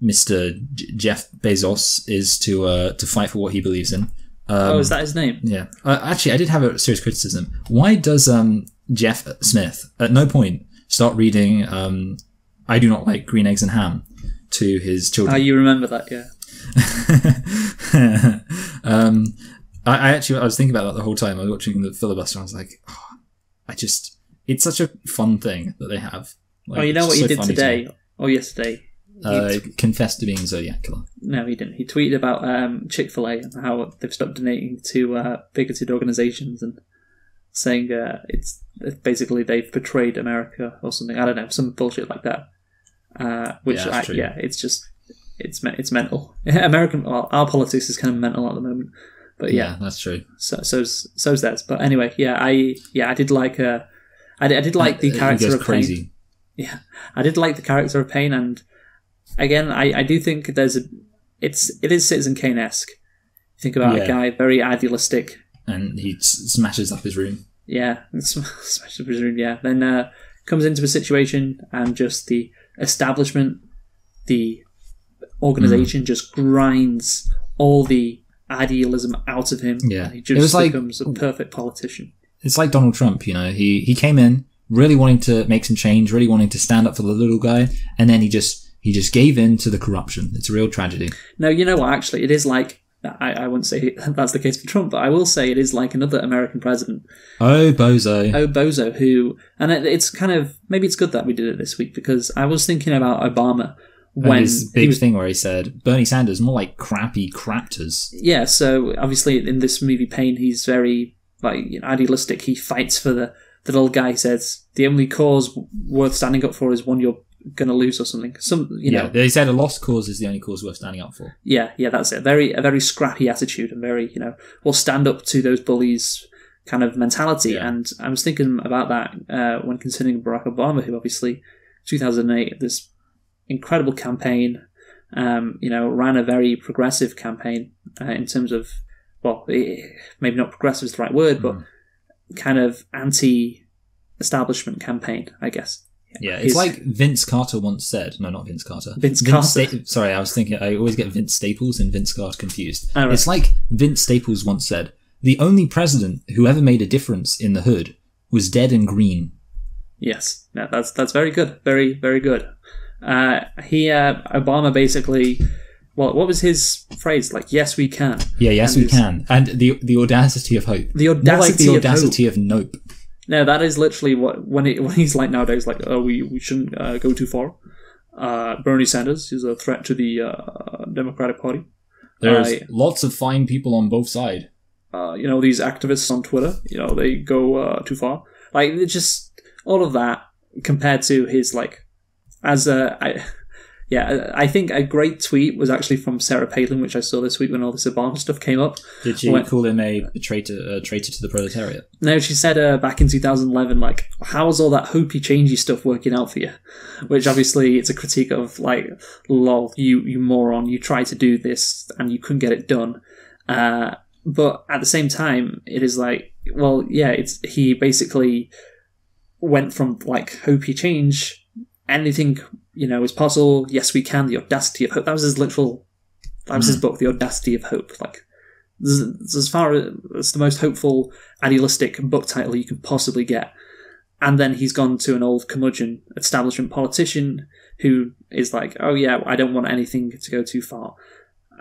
Mr. Jeff Bezos is to fight for what he believes in. Is that his name? Yeah. Actually, I did have a serious criticism. Why does Jeff Smith at no point start reading I Do Not Like Green Eggs and Ham to his children? You remember that, yeah. I was thinking about that the whole time. I was watching the filibuster and I was like, it's such a fun thing that they have. You know what he did today or yesterday? Confessed to being Zodiac Killer. No, he didn't. He tweeted about Chick-fil-A and how they've stopped donating to bigoted organisations and saying it's basically they've betrayed America or something. I don't know, some bullshit like that. It's mental. Our politics is kind of mental at the moment. But yeah, that's true. So's theirs. But anyway, I did like the character of crazy. Payne. Yeah, I did like the character of Payne, and again, I do think it is Citizen Kane-esque. Think about a guy very idealistic, and he smashes up his room. Yeah, smashes up his room. Yeah, then comes into a situation, and just the establishment, the organization, just grinds all the idealism out of him. Yeah, and he just becomes a perfect politician. It's like Donald Trump. He came in really wanting to make some change, really wanting to stand up for the little guy, and then he just gave in to the corruption. It's a real tragedy. No, you know what, actually, it is like, I wouldn't say that's the case for Trump, but I will say it is like another American president. Oh, Bozo, who, and it's kind of, maybe it's good that we did it this week, because I was thinking about Obama when his big thing where he said, Bernie Sanders, more like crappy craptors. Yeah, so obviously in this movie, Payne, he's very idealistic. He fights for the little guy. He says, the only cause worth standing up for is one you're going to lose or something. They said a lost cause is the only cause worth standing up for. Yeah, that's it. A very scrappy attitude, and very, we'll stand up to those bullies kind of mentality. Yeah. And I was thinking about that when considering Barack Obama, who obviously 2008 this incredible campaign, ran a very progressive campaign in terms of, well, maybe not progressive is the right word, but kind of anti-establishment campaign, I guess. Yeah, it's like Vince Carter once said. No, not Vince Carter. Vince Carter. Sorry, I was thinking. I always get Vince Staples and Vince Carter confused. Oh, right. It's like Vince Staples once said: "The only president who ever made a difference in the hood was dead and green." Yes, no, that's very good, very very good. Obama basically. Well, what was his phrase? Like, yes, we can. Yeah, yes, we can. And the audacity of hope. The audacity, more like the of audacity hope. of nope. No, that is literally what when he's like nowadays, like, oh, we shouldn't go too far. Bernie Sanders is a threat to the Democratic Party. There's lots of fine people on both sides. These activists on Twitter, they go too far. Like, it's just all of that compared to his I think a great tweet was actually from Sarah Palin, which I saw this week when all this Obama stuff came up. Did she call him a traitor to the proletariat? No, she said back in 2011, like, how's all that hopey changey stuff working out for you? Which obviously it's a critique of, like, lol, you moron, you tried to do this and you couldn't get it done. But at the same time, it is like, well, yeah, he basically went from, like, hopey change, anything is possible. Yes, we can. The audacity of hope. That was his book, The Audacity of Hope. Like, as far as the most hopeful, idealistic book title you can possibly get. And then he's gone to an old curmudgeon establishment politician who is like, oh yeah, I don't want anything to go too far.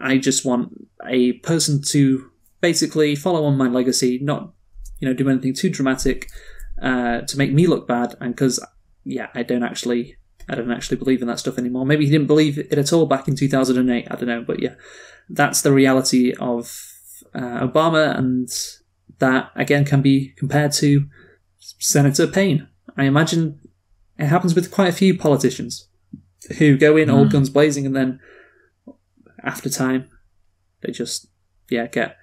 I just want a person to basically follow on my legacy, not do anything too dramatic to make me look bad. And because I don't actually believe in that stuff anymore. Maybe he didn't believe it at all back in 2008. I don't know, but yeah, that's the reality of Obama, and that again can be compared to Senator Payne. I imagine it happens with quite a few politicians who go in all guns blazing, and then after time, they just get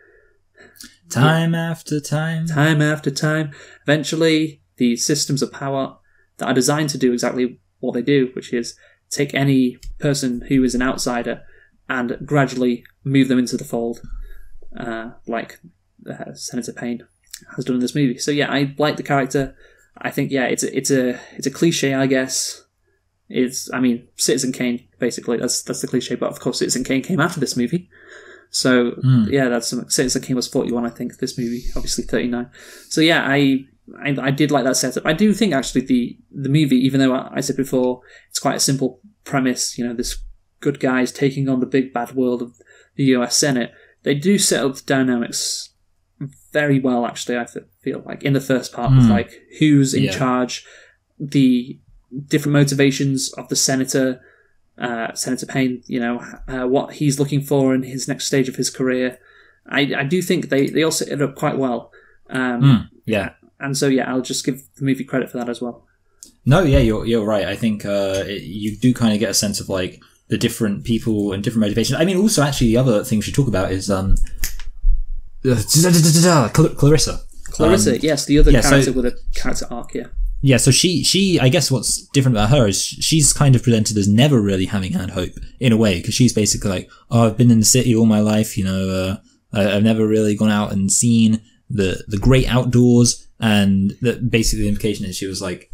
time after time. Eventually, the systems of power that are designed to do exactly what they do, which is take any person who is an outsider and gradually move them into the fold, like Senator Payne has done in this movie. So yeah, I like the character. I think it's a cliche, I guess. Citizen Kane, basically that's the cliche, but of course Citizen Kane came after this movie. So Citizen Kane was 41, I think. This movie, obviously 39. So yeah, I did like that setup. I do think actually the movie, even though I said before it's quite a simple premise, this good guys taking on the big bad world of the US Senate, they do set up the dynamics very well. Actually, I feel like in the first part with like who's in charge, the different motivations of the senator. Senator Payne, what he's looking for in his next stage of his career. I do think they all set it up quite well. And so, I'll just give the movie credit for that as well. No, yeah, you're right. I think you do kind of get a sense of like the different people and different motivations. I mean, also actually the other thing we should talk about is Clarissa. Clarissa, yes, the other character with a character arc, Yeah, so she I guess what's different about her is she's kind of presented as never really having had hope in a way, because she's basically like, oh, I've been in the city all my life, I've never really gone out and seen the great outdoors. And that basically the implication is she was like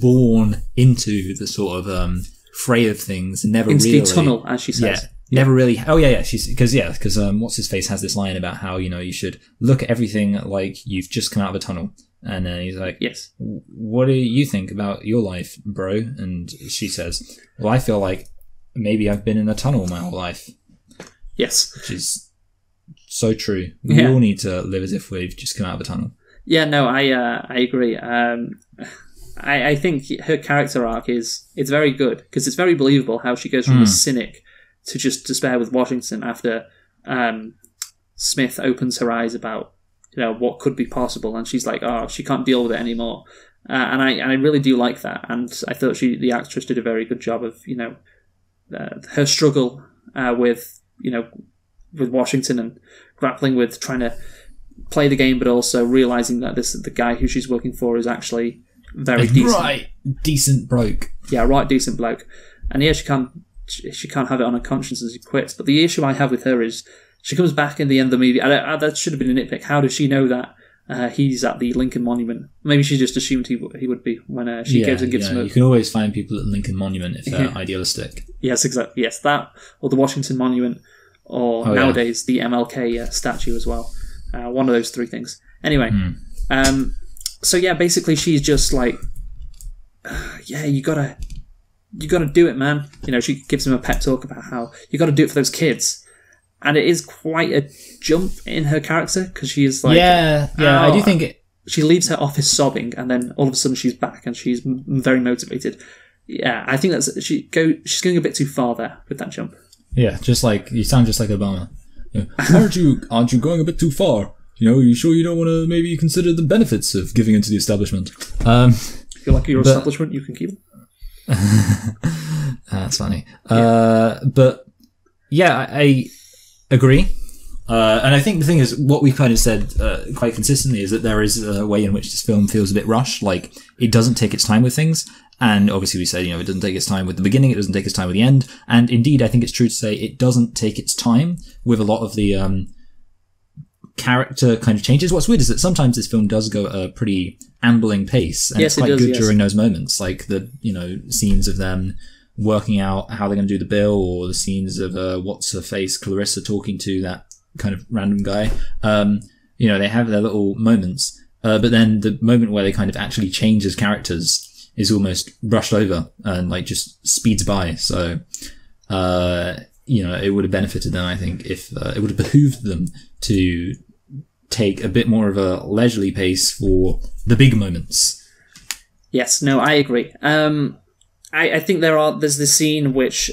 born into the sort of fray of things, never into really the tunnel, as she says. Never really. Oh yeah. She's because what's his face has this line about how you should look at everything like you've just come out of a tunnel, and he's like, yes. What do you think about your life, bro? And she says, well, I feel like maybe I've been in a tunnel my whole life. Yes, which is so true. We all need to live as if we've just come out of a tunnel. Yeah, no, I agree. I think her character arc it's very good because it's very believable how she goes from a cynic to just despair with Washington after Smith opens her eyes about what could be possible, and she's like, oh, she can't deal with it anymore. And I really do like that, and I thought the actress did a very good job of her struggle with Washington and grappling with trying to play the game, but also realizing that the guy who she's working for is actually very decent. Right, decent bloke. Yeah, right, decent bloke. And yeah, she can't have it on her conscience as she quits. But the issue I have with her is she comes back in the end of the movie. That should have been a nitpick. How does she know that he's at the Lincoln Monument? Maybe she just assumed he would be when she gives him. You can always find people at Lincoln Monument if they're idealistic. Yes, exactly. Yes, that or the Washington Monument, or nowadays the MLK statue as well. One of those three things. Anyway, so yeah, basically she's just like, you gotta do it, man. You know, she gives him a pep talk about how you gotta do it for those kids. And it is quite a jump in her character, because she is like... I do think it... She leaves her office sobbing, and then all of a sudden she's back, and she's very motivated. Yeah, I think she's going a bit too far there with that jump. Yeah, you sound just like Obama. You know, aren't you going a bit too far? You know, are you sure you don't want to maybe consider the benefits of giving into the establishment? If you like your establishment, you can keep them. That's funny. But yeah, I agree. And I think the thing is, what we've kind of said quite consistently is that there is a way in which this film feels a bit rushed. Like, it doesn't take its time with things. And obviously we say, you know, it doesn't take its time with the beginning, it doesn't take its time with the end. And indeed, I think it's true to say it doesn't take its time with a lot of the character kind of changes. What's weird is that sometimes this film does go at a pretty ambling pace. And it's quite good during those moments. Like the, you know, scenes of them working out how they're going to do the bill, or the scenes of what's-her-face, Clarissa, talking to that kind of random guy. You know, they have their little moments, but then the moment where they kind of actually change as characters is almost brushed over and like just speeds by. So, you know, it would have benefited them, I think, if it would have behooved them to take a bit more of a leisurely pace for the big moments. Yes, no, I agree. I think there's this scene which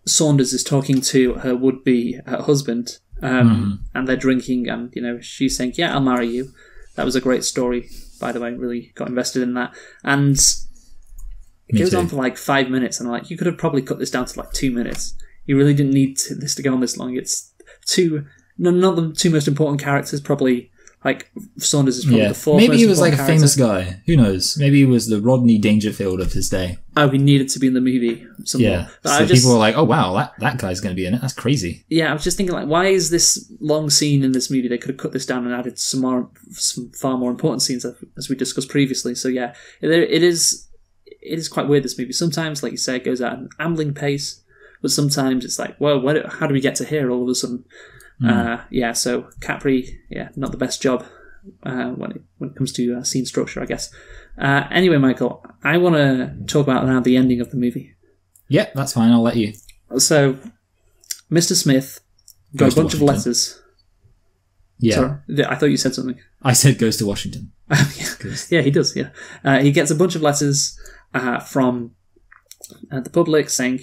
Saunders is talking to her would-be husband, and they're drinking, and you know, she's saying, "Yeah, I'll marry you." That was a great story, by the way. Really got invested in that, and it goes on for like 5 minutes, and I'm like, you could have probably cut this down to like 2 minutes. You really didn't need this to go on this long. It's not the two most important characters, probably. Like, Saunders is probably the fourth. Maybe he was like a character. famous guy. Who knows? Maybe he was the Rodney Dangerfield of his day. Oh, he needed to be in the movie somewhere. Yeah, but so people were like, oh wow, that guy's going to be in it. That's crazy. Yeah, I was just thinking, like, why is this long scene in this movie? They could have cut this down and added some far more important scenes, as we discussed previously. So yeah, it is quite weird, this movie. Sometimes, like you say, it goes at an ambling pace, but sometimes it's like, well, how do we get to here all of a sudden? So Capri, not the best job when it comes to scene structure, I guess. Anyway, Michael, I want to talk about now the ending of the movie. Yeah, that's fine. I'll let you. So, Mr. Smith got a bunch of letters. Yeah. Sorry, I thought you said something. I said goes to Washington. Yeah, he does, yeah. He gets a bunch of letters from the public saying,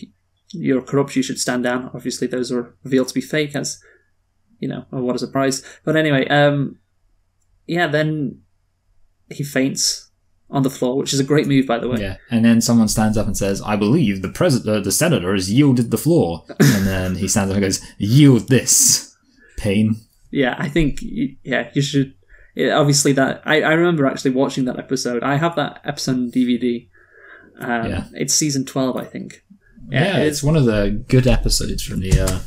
"You're corrupt, you should stand down." Obviously, those are revealed to be fake, as... You know, oh, what a surprise. But anyway, then he faints on the floor, which is a great move, by the way. Yeah, and then someone stands up and says, "I believe the senator has yielded the floor." And then he stands up and goes, "Yield this, Paine." Yeah, I think, you should... obviously, that... I remember actually watching that episode. I have that episode on DVD. It's season 12, I think. Yeah, it's one of the good episodes from the...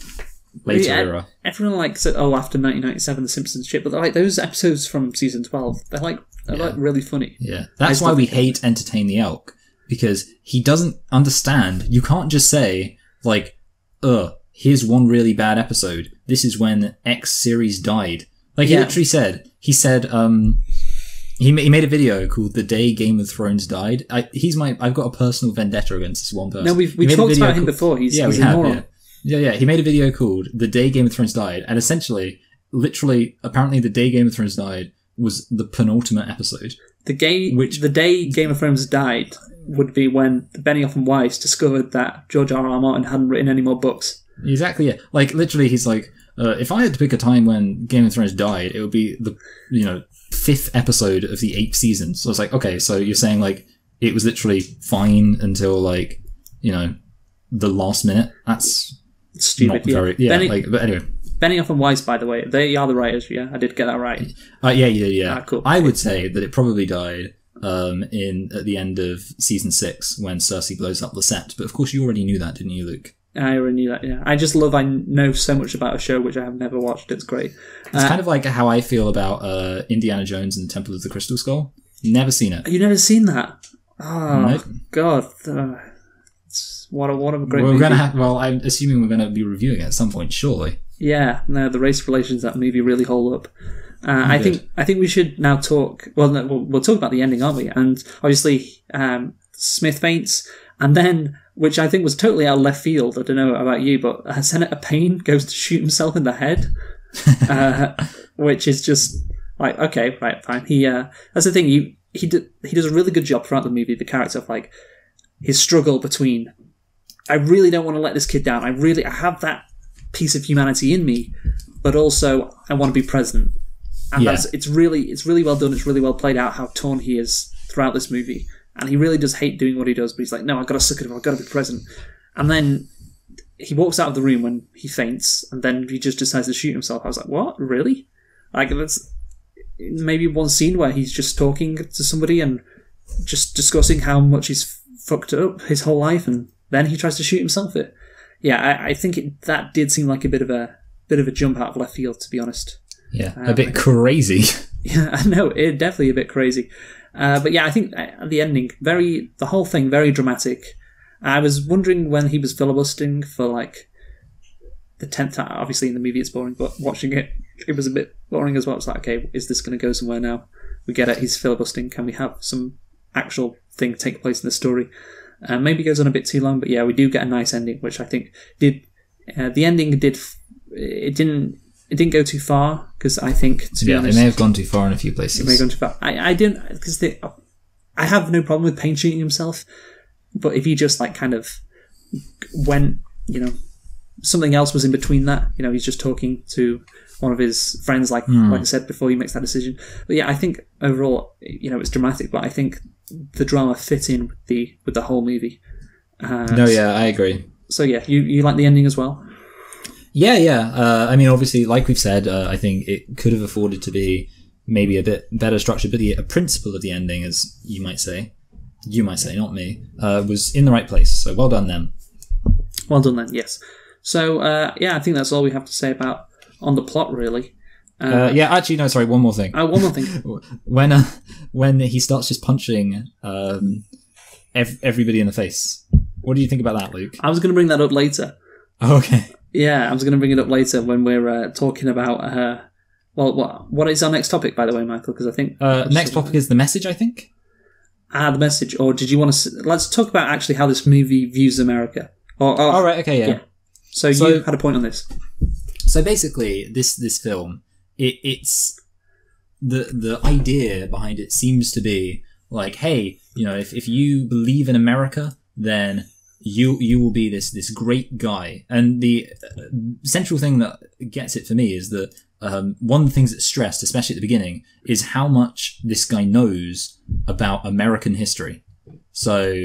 later era. Everyone likes it. After 1997, The Simpsons shit, but like those episodes from season 12, they're like really funny. Yeah, that's why we hate Entertain the Elk, because he doesn't understand. You can't just say like, here's one really bad episode. This is when X series died. Like he literally said. He said, he made a video called "The Day Game of Thrones Died." I've got a personal vendetta against this one person. No, we've talked about him before. He's a moron. Yeah. He made a video called "The Day Game of Thrones Died," and essentially, literally, apparently, "The Day Game of Thrones Died" was the penultimate episode. The day Game of Thrones died would be when Benioff and Weiss discovered that George R.R. Martin hadn't written any more books. Exactly. Yeah. Like literally, he's like, if I had to pick a time when Game of Thrones died, it would be the 5th episode of the 8th season. So it's like, okay, so you're saying like it was literally fine until like the last minute. That's stupid. Not very, but anyway. Benioff and Weiss, by the way, they are the writers. Yeah, I did get that right. Yeah, you did. Yeah, Cool. I would say that it probably died at the end of season 6 when Cersei blows up the set. But of course, you already knew that, didn't you, Luke? I already knew that. Yeah, I know so much about a show which I have never watched. It's great. It's kind of like how I feel about Indiana Jones and the Temple of the Crystal Skull. Never seen it. You've never seen that? Oh Nope. God! What a great We're movie. gonna have. Well, I'm assuming we're gonna be reviewing it at some point, surely. Yeah, no, the race relations of that movie really hold up. I think we should now talk. Well, no, we'll talk about the ending, aren't we? And obviously, Smith faints, and then, which I think was totally out of left field. I don't know about you, but Senator Payne goes to shoot himself in the head, which is just like, okay, right, fine. That's the thing. He does a really good job throughout the movie. The character of like his struggle between, I really don't want to let this kid down. I have that piece of humanity in me, but also I want to be president. And it's really well done. It's really well played out how torn he is throughout this movie. And he really does hate doing what he does, but he's like, no, I've got to suck it up. I've got to be president. And then he walks out of the room when he faints, and then he just decides to shoot himself. I was like, what? Really? Like, that's maybe one scene where he's just talking to somebody and just discussing how much he's fucked up his whole life, and then he tries to shoot himself. I think that did seem like a bit of a jump out of left field, to be honest. Yeah, a bit crazy. Yeah, I know, it definitely a bit crazy. But yeah, I think the ending, the whole thing, very dramatic. I was wondering when he was filibustering for like the 10th time. Obviously in the movie it's boring, but watching it was a bit boring as well. It's like, okay, is this going to go somewhere now? We get it, he's filibustering. Can we have some actual thing take place in the story? Maybe it goes on a bit too long, but yeah, we do get a nice ending, which I think did. The ending did. It didn't go too far, because I think, to be honest, they may have gone too far in a few places. It may have gone too far. I didn't, because I have no problem with Payne shooting himself, but if he just like kind of went, something else was in between that. He's just talking to one of his friends, like I said before, he makes that decision. But yeah, I think overall, it's dramatic, but I think the drama fit in with the whole movie. I agree. So yeah, you like the ending as well? Yeah. I mean, obviously, like we've said, I think it could have afforded to be maybe a bit better structured, but the principle of the ending, as you might say, not me, was in the right place. So well done them. Well done then, yes. So, I think that's all we have to say about on the plot, really. Actually, no, sorry, one more thing. One more thing. When he starts just punching everybody in the face, what do you think about that, Luke? I was going to bring that up later. Oh, okay. Yeah, I was going to bring it up later when we're talking about... what is our next topic, by the way, Michael? Because I think... next topic is the message, I think. The message. Or did you want to... Let's talk about actually how this movie views America. All right, okay, yeah. So you had a point on this. So basically, this film, it's... The idea behind it seems to be like, hey, if you believe in America, then... You will be this great guy. And the central thing that gets it for me is that one of the things that's stressed, especially at the beginning, is how much this guy knows about American history. So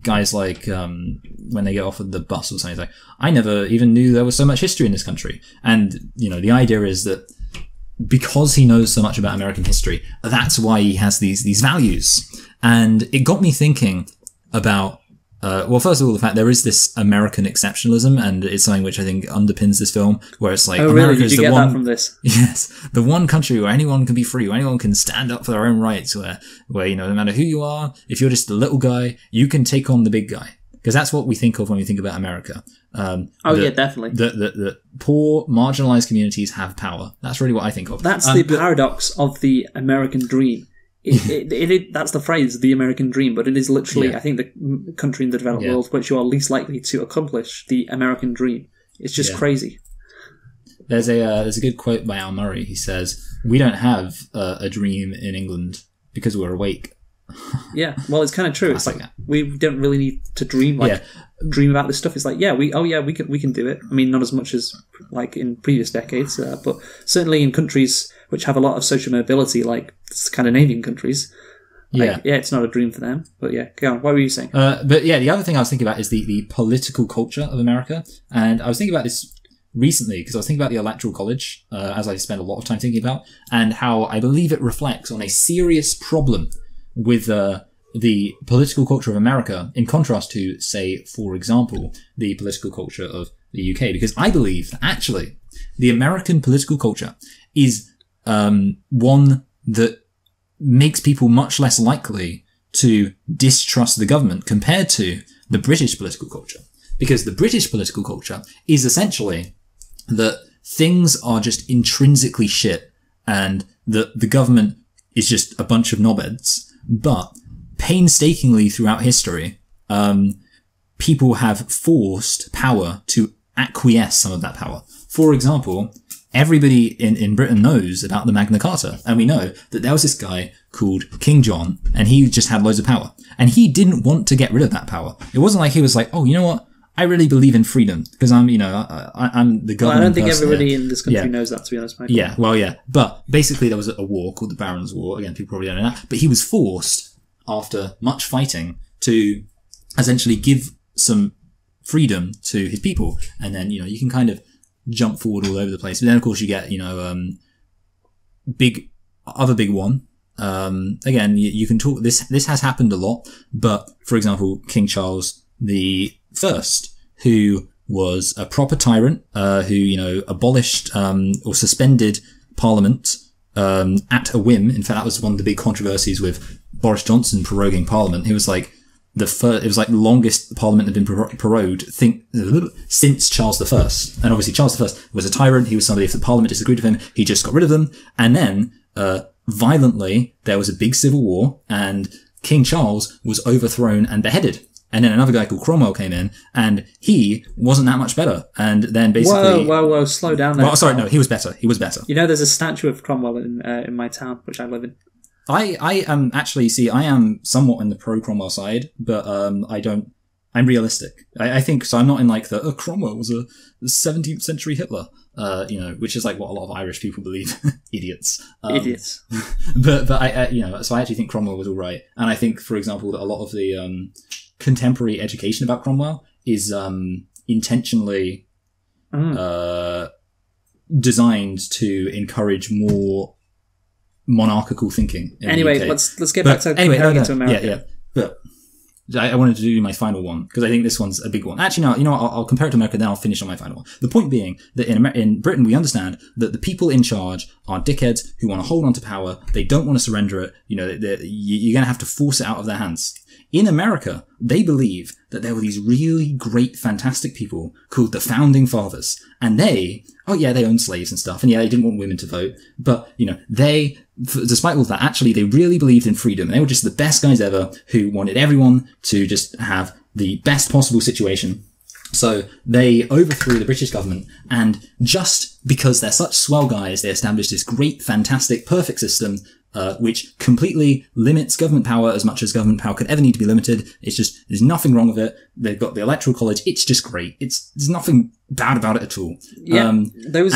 guys like when they get off of the bus or something, it's like, I never even knew there was so much history in this country. And the idea is that because he knows so much about American history, that's why he has these values. And it got me thinking about first of all, the fact there is this American exceptionalism, and it's something which I think underpins this film, where it's like, America is the one. That from this? Yes, the one country where anyone can be free, where anyone can stand up for their own rights, where no matter who you are, if you're just a little guy, you can take on the big guy, because that's what we think of when we think about America. Definitely. The poor, marginalized communities have power. That's really what I think of. That's the paradox of the American dream. That's the phrase, the American dream, but it is literally, I think, the country in the developed world which you are least likely to accomplish the American dream. It's just crazy. There's a good quote by Al Murray. He says, "We don't have a dream in England because we're awake." Yeah, well, it's kind of true. It's like we don't really need to dream dream about this stuff. It's like, we can do it. I mean, not as much as like in previous decades, but certainly in countries which have a lot of social mobility, like Scandinavian countries. It's not a dream for them. But yeah, go on. What were you saying? The other thing I was thinking about is the political culture of America, and I was thinking about this recently because I was thinking about the Electoral College, as I spend a lot of time thinking about, and how I believe it reflects on a serious problem with the political culture of America in contrast to, say, for example, the political culture of the UK. Because I believe that actually the American political culture is one that makes people much less likely to distrust the government compared to the British political culture. Because the British political culture is essentially that things are just intrinsically shit and that the government is just a bunch of knobheads. But painstakingly throughout history, people have forced power to acquiesce some of that power. For example, everybody in Britain knows about the Magna Carta, and we know that there was this guy called King John, and he just had loads of power. And he didn't want to get rid of that power. It wasn't like he was like, oh, you know what? I really believe in freedom because I'm the government. Well, I don't think person everybody here. in this country knows that, to be honest, Michael. Yeah, well, yeah. But basically there was a war called the Barons' War. Again, people probably don't know that. But he was forced, after much fighting, to essentially give some freedom to his people. And then, you can kind of jump forward all over the place. But then, of course, you get, big one. Again, you can talk, this has happened a lot. But, for example, King Charles the First, who was a proper tyrant, who, abolished, or suspended Parliament, at a whim. In fact, that was one of the big controversies with Boris Johnson proroguing Parliament. He was like, it was like the longest Parliament had been prorogued since Charles I. And obviously Charles I was a tyrant. He was somebody, if the Parliament disagreed with him, he just got rid of them. And then, violently, there was a big civil war and King Charles was overthrown and beheaded. And then another guy called Cromwell came in, and he wasn't that much better. And then basically... Whoa, slow down there. Well, sorry, no, he was better. He was better. There's a statue of Cromwell in my town, which I live in. I am actually, I am somewhat in the pro-Cromwell side, but I'm realistic. I think, so I'm not in like Cromwell was a 17th century Hitler, which is like what a lot of Irish people believe. Idiots. Idiots. But I so I actually think Cromwell was alright. And I think, for example, that a lot of the, contemporary education about Cromwell is intentionally designed to encourage more monarchical thinking. Anyway, let's get back to comparing it to America. Yeah. But I wanted to do my final one because I think this one's a big one. Actually, no, I'll compare it to America, then I'll finish on my final one. The point being that in Britain, we understand that the people in charge are dickheads who want to hold on to power. They don't want to surrender it. You're going to have to force it out of their hands. In America, they believe that there were these really great, fantastic people called the Founding Fathers. And they owned slaves and stuff. And yeah, they didn't want women to vote. But, they, despite all that, actually, they really believed in freedom. They were just the best guys ever who wanted everyone to just have the best possible situation. So they overthrew the British government, and just because they're such swell guys, they established this great, fantastic, perfect system, which completely limits government power as much as government power could ever need to be limited. It's just, there's nothing wrong with it. They've got the Electoral College. It's just great. There's nothing bad about it at all. Yeah. Those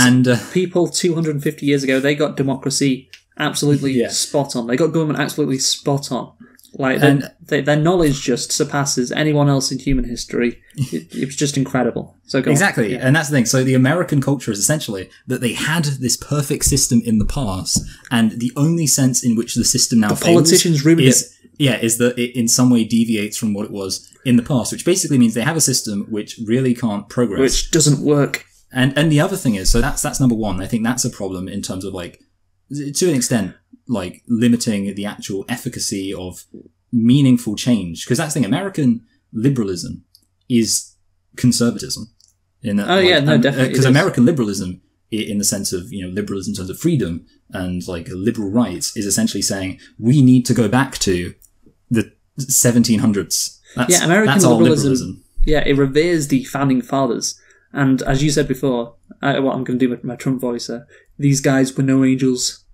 people 250 years ago, they got democracy absolutely spot on. They got government absolutely spot on. Like, their knowledge just surpasses anyone else in human history. It was just incredible. So go exactly, on. Yeah. And that's the thing. So the American culture is essentially that they had this perfect system in the past, and the only sense in which the system now politicians ruined it. Is that it in some way deviates from what it was in the past, which basically means they have a system which really can't progress. Which doesn't work. And the other thing is, so that's number one. I think that's a problem in terms of, like, to an extent, like, limiting the actual efficacy of meaningful change. Because that's the thing, American liberalism is conservatism. Definitely. Because American liberalism, in the sense of, liberalism in terms of freedom and, like, liberal rights, is essentially saying we need to go back to the 1700s. American liberalism. Yeah, it reveres the Founding Fathers. And as you said before, what I'm going to do with my Trump voice, these guys were no angels.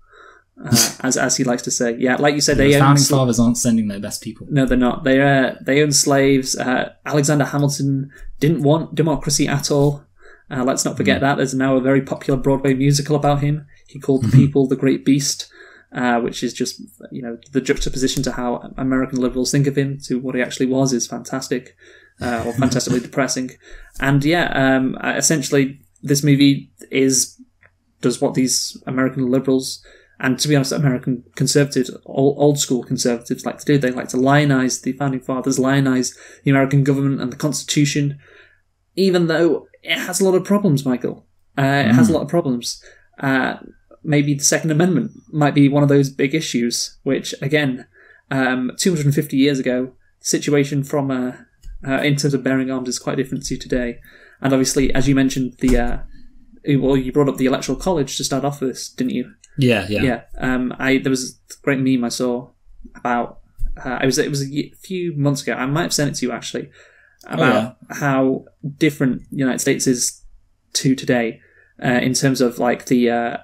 As he likes to say. Yeah, like you said, the Founding Fathers aren't sending their best people. No, they're not. They own slaves. Alexander Hamilton didn't want democracy at all. Let's not forget that. There's now a very popular Broadway musical about him. He called the people the Great Beast, which is just, the juxtaposition to how American liberals think of him to what he actually was is fantastic, or fantastically depressing. And essentially, this movie does what these American liberals, and to be honest, American conservatives, old school conservatives, like to do. They like to lionize the founding fathers, lionize the American government and the Constitution, even though it has a lot of problems, Michael. It has a lot of problems. Maybe the Second Amendment might be one of those big issues, which, again, 250 years ago, the situation from in terms of bearing arms is quite different to today. And obviously, as you mentioned, you brought up the Electoral College to start off with this, didn't you? Yeah. There was a great meme I saw about it was a few months ago. I might have sent it to you actually about how different the United States is to today in terms of like the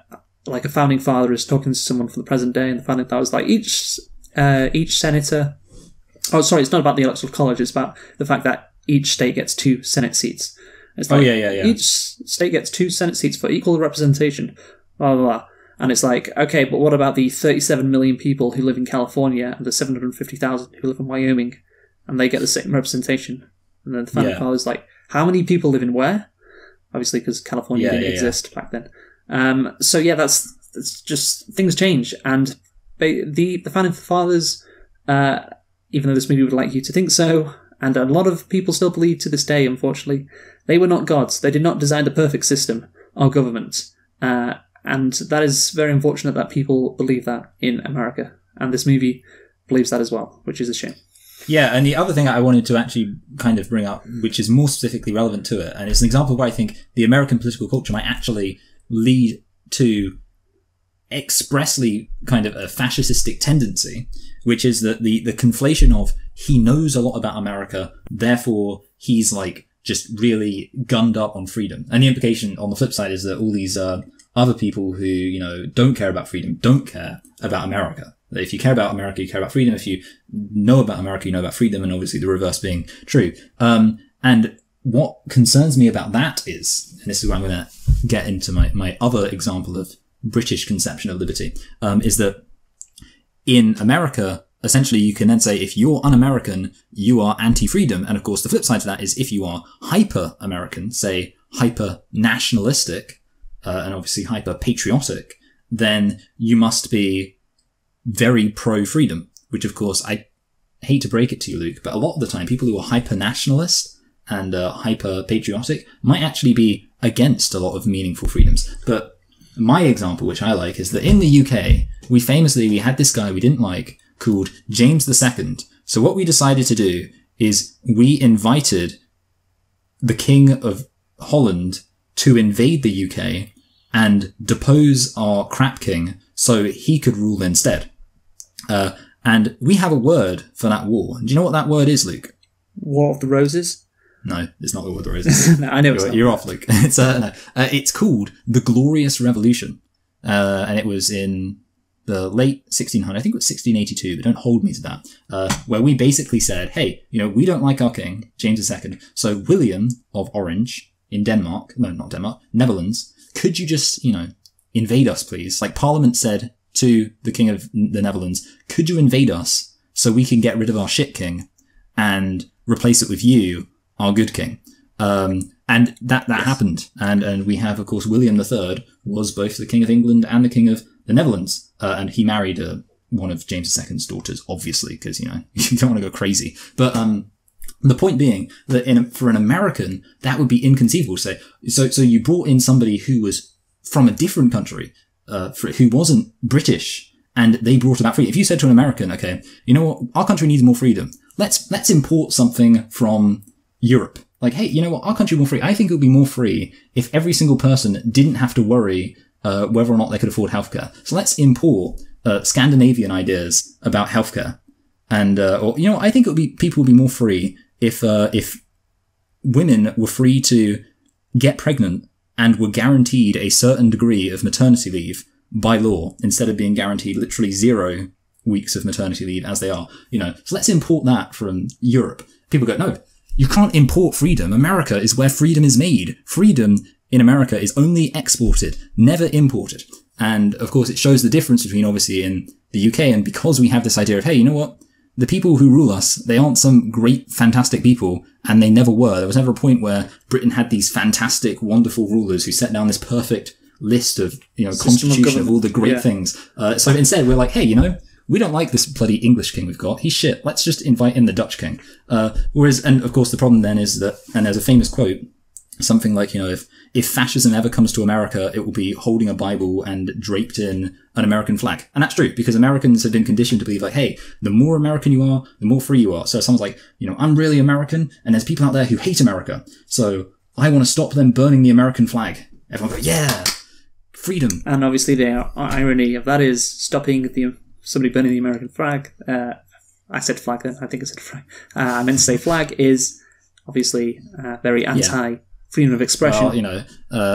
like a founding father is talking to someone from the present day, and the founding father was like each senator. Oh, sorry, it's not about the Electoral College. It's about the fact that each state gets 2 Senate seats. It's like each state gets 2 Senate seats for equal representation. Blah blah blah. And it's like, okay, but what about the 37 million people who live in California and the 750,000 who live in Wyoming, and they get the same representation? And then the founding father's like, how many people live in where? Obviously, because California didn't exist back then. So yeah, that's just things change, and the founding fathers, even though this movie would like you to think so, and a lot of people still believe to this day, unfortunately, they were not gods. They did not design the perfect system or government, and that is very unfortunate that people believe that in America, and this movie believes that as well, which is a shame. Yeah, and the other thing I wanted to actually kind of bring up, which is more specifically relevant to it, and it's an example where I think the American political culture might actually lead to expressly kind of a fascistic tendency, which is that the conflation of he knows a lot about America, therefore he's like just really gunned up on freedom. And the implication on the flip side is that all these other people who, you know, don't care about freedom don't care about America. If you care about America, you care about freedom. If you know about America, you know about freedom, and obviously the reverse being true. And what concerns me about that is, and this is where I'm going to get into my other example of British conception of liberty, is that in America, essentially you can then say if you're un-American, you are anti-freedom. And of course, the flip side to that is if you are hyper-American, say hyper-nationalistic, and obviously hyper-patriotic, then you must be very pro-freedom, which of course I hate to break it to you, Luke, but a lot of the time people who are hyper-nationalist and hyper-patriotic might actually be against a lot of meaningful freedoms. But my example, which I like, is that in the UK, we had this guy we didn't like called James II. So what we decided to do is we invited the King of Holland to invade the UK and depose our crap king so he could rule instead. And we have a word for that war. Do you know what that word is, Luke? War of the Roses? No, it's not the War of the Roses. No, I know it's not. You're off, Luke. It's called the Glorious Revolution. And it was in the late 1600s, I think it was 1682, but don't hold me to that, where we basically said, hey, you know, we don't like our king, James II, so William of Orange in Netherlands, could you just, you know, invade us, please? Like Parliament said to the King of the Netherlands, could you invade us so we can get rid of our shit king and replace it with you, our good king? And that happened. And we have, of course, William III was both the King of England and the King of the Netherlands. And he married one of James II's daughters, obviously, because, you know, you don't want to go crazy. But the point being that for an American, that would be inconceivable to say. So you brought in somebody who was from a different country, who wasn't British, and they brought about freedom. If you said to an American, okay, you know what, our country needs more freedom. Let's import something from Europe. Like, hey, you know what, our country more free. I think it would be more free if every single person didn't have to worry whether or not they could afford healthcare. So let's import Scandinavian ideas about healthcare. And, or, you know, I think people would be more free if women were free to get pregnant and were guaranteed a certain degree of maternity leave by law instead of being guaranteed literally 0 weeks of maternity leave as they are, you know. So let's import that from Europe. People go, no, you can't import freedom. America is where freedom is made. Freedom in America is only exported, never imported. And of course, it shows the difference between obviously in the UK, and because we have this idea of, hey, you know what? the people who rule us, they aren't some great, fantastic people, and they never were. There was never a point where Britain had these fantastic, wonderful rulers who set down this perfect list of, constitution of all the great things. So instead, we're like, hey, we don't like this bloody English king we've got. He's shit. Let's just invite in the Dutch king. And of course, the problem then is that, and there's a famous quote, something like, if fascism ever comes to America, it will be holding a Bible and draped in an American flag. And that's true, because Americans have been conditioned to believe like, hey, the more American you are, the more free you are. So someone's like, I'm really American, and there's people out there who hate America. So I want to stop them burning the American flag. Everyone goes, yeah, freedom. And obviously the irony of that is stopping somebody burning the American flag. I said flag then, I think I said flag. I meant to say flag is obviously very anti-freedom of expression. Well,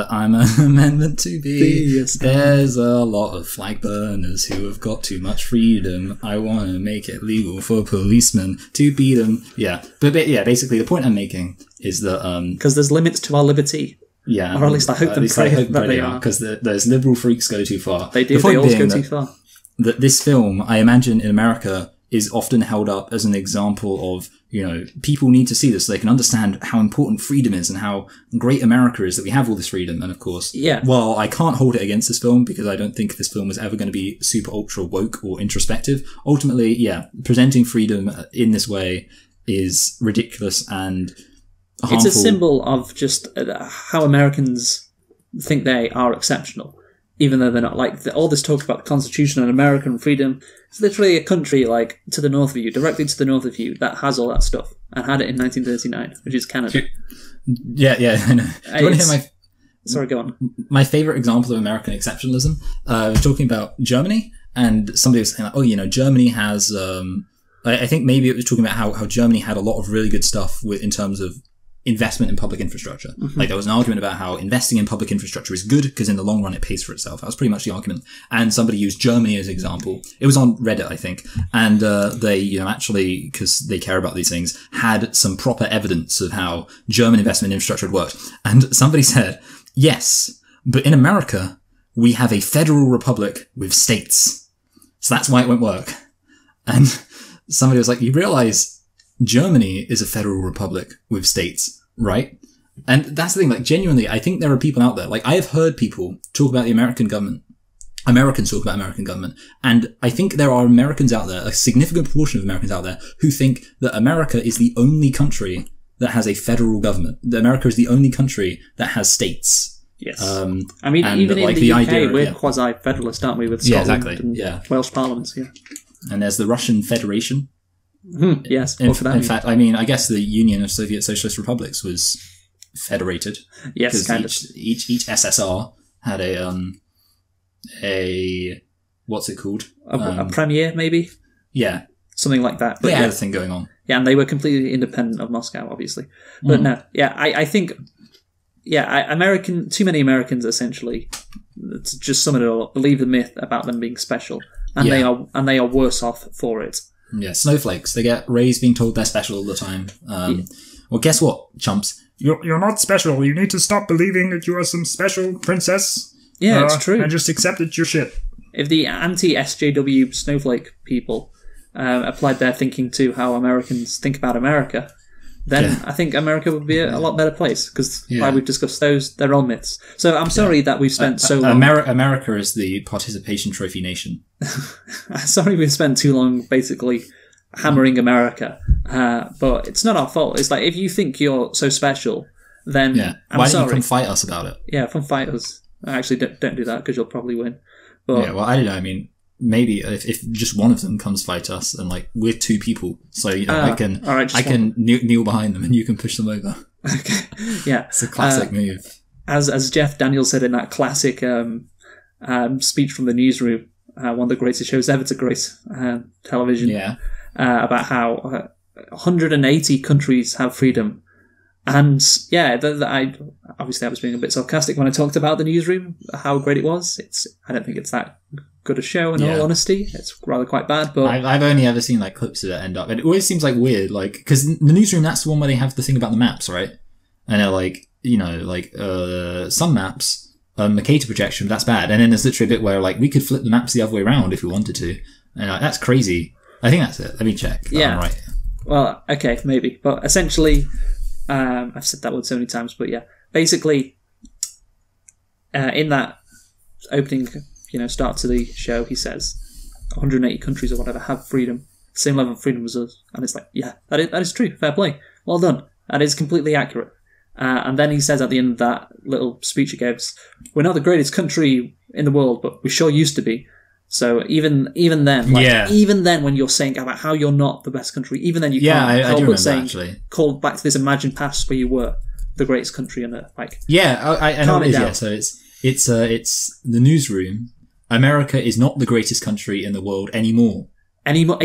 I'm an amendment to be. There's a lot of flag burners who have got too much freedom. I want to make it legal for policemen to beat them. Yeah. But basically the point I'm making is that... Because there's limits to our liberty. Yeah. Or at least I hope that they are. Because those liberal freaks go too far. They do, they always go too far. That this film, I imagine in America, is often held up as an example of, people need to see this so they can understand how important freedom is and how great America is that we have all this freedom. And of course, while I can't hold it against this film because I don't think this film was ever going to be super ultra woke or introspective, ultimately, presenting freedom in this way is ridiculous and harmful. It's a symbol of just how Americans think they are exceptional. Even though they're not. Like, all this talk about the Constitution and American freedom, it's literally a country, like, to the north of you, directly to the north of you, that has all that stuff, and had it in 1939, which is Canada. Yeah, I know. Do you want to hear Sorry, go on. My favourite example of American exceptionalism? I was talking about Germany, and somebody was saying, like, Germany has... I think maybe it was talking about how Germany had a lot of really good stuff in terms of investment in public infrastructure. Mm-hmm. Like, there was an argument about how investing in public infrastructure is good because in the long run it pays for itself. That was pretty much the argument. And somebody used Germany as an example. It was on Reddit, I think. And they, actually, because they care about these things, had some proper evidence of how German investment in infrastructure had worked. And somebody said, yes, but in America, we have a federal republic with states. So that's why it won't work. And somebody was like, you realize Germany is a federal republic with states, right? And that's the thing, like, genuinely, I think there are people out there, like, I have heard people talk about the American government, Americans talk about American government, and I think there are Americans out there, a significant proportion of Americans out there, who think that America is the only country that has a federal government. That America is the only country that has states. Yes. I mean, even in the UK, we're quasi-federalist, aren't we, with Scotland and Welsh parliaments, And there's the Russian Federation. Yes. In fact, I mean, I guess the Union of Soviet Socialist Republics was federated. Yes, kind of. Each SSR had a what's it called? A premier, maybe. Yeah, something like that. But other thing going on. Yeah, and they were completely independent of Moscow, obviously. But no, I think, too many Americans essentially, to just sum it all up, believe the myth about them being special, and they are worse off for it. Yeah, snowflakes. They get raised being told they're special all the time. Well, guess what, chumps? You're not special. You need to stop believing that you are some special princess. Yeah, it's true. And just accept that you're shit. If the anti-SJW snowflake people applied their thinking to how Americans think about America, then I think America would be a lot better place, because like we've discussed, they're all myths. So I'm sorry that we've spent so long... America is the participation trophy nation. Sorry we've spent too long basically hammering America, but it's not our fault. It's like, if you think you're so special, then why don't you come fight us about it? Yeah, come fight us. Actually, don't do that, because you'll probably win. But, well, I don't know. I mean, maybe if just one of them comes fight us, and like, we're two people, so I can kneel behind them and you can push them over. Okay, yeah, it's a classic move. As Jeff Daniels said in that classic speech from the newsroom, one of the greatest shows ever to grace television. Yeah, about how 180 countries have freedom. And I obviously I was being a bit sarcastic when I talked about the newsroom, how great it was. I don't think it's that good a show, in all honesty. It's rather quite bad. But I've only ever seen like clips of it end up, and it always seems like weird, like, because the newsroom, that's the one where they have the thing about the maps, right? And they're like, some maps, Mercator projection, that's bad. And then there's literally a bit where like we could flip the maps the other way around if we wanted to, and that's crazy. I think that's it. Let me check. Yeah. I'm right. Well, okay, maybe. But essentially, I've said that word so many times, but yeah. Basically, in that opening, start to the show, he says 180 countries or whatever have freedom, same level of freedom as us. And it's like, yeah, that is true. Fair play. Well done. That is completely accurate. And then he says at the end of that little speech he gives, we're not the greatest country in the world, but we sure used to be. So even then, even then when you're saying about how you're not the best country, even then you can't I do help remember, but saying, actually. call back to this imagined past where you were the greatest country on earth. Like, I know it is, down. yeah. So it's the newsroom. America is not the greatest country in the world anymore. Anymore.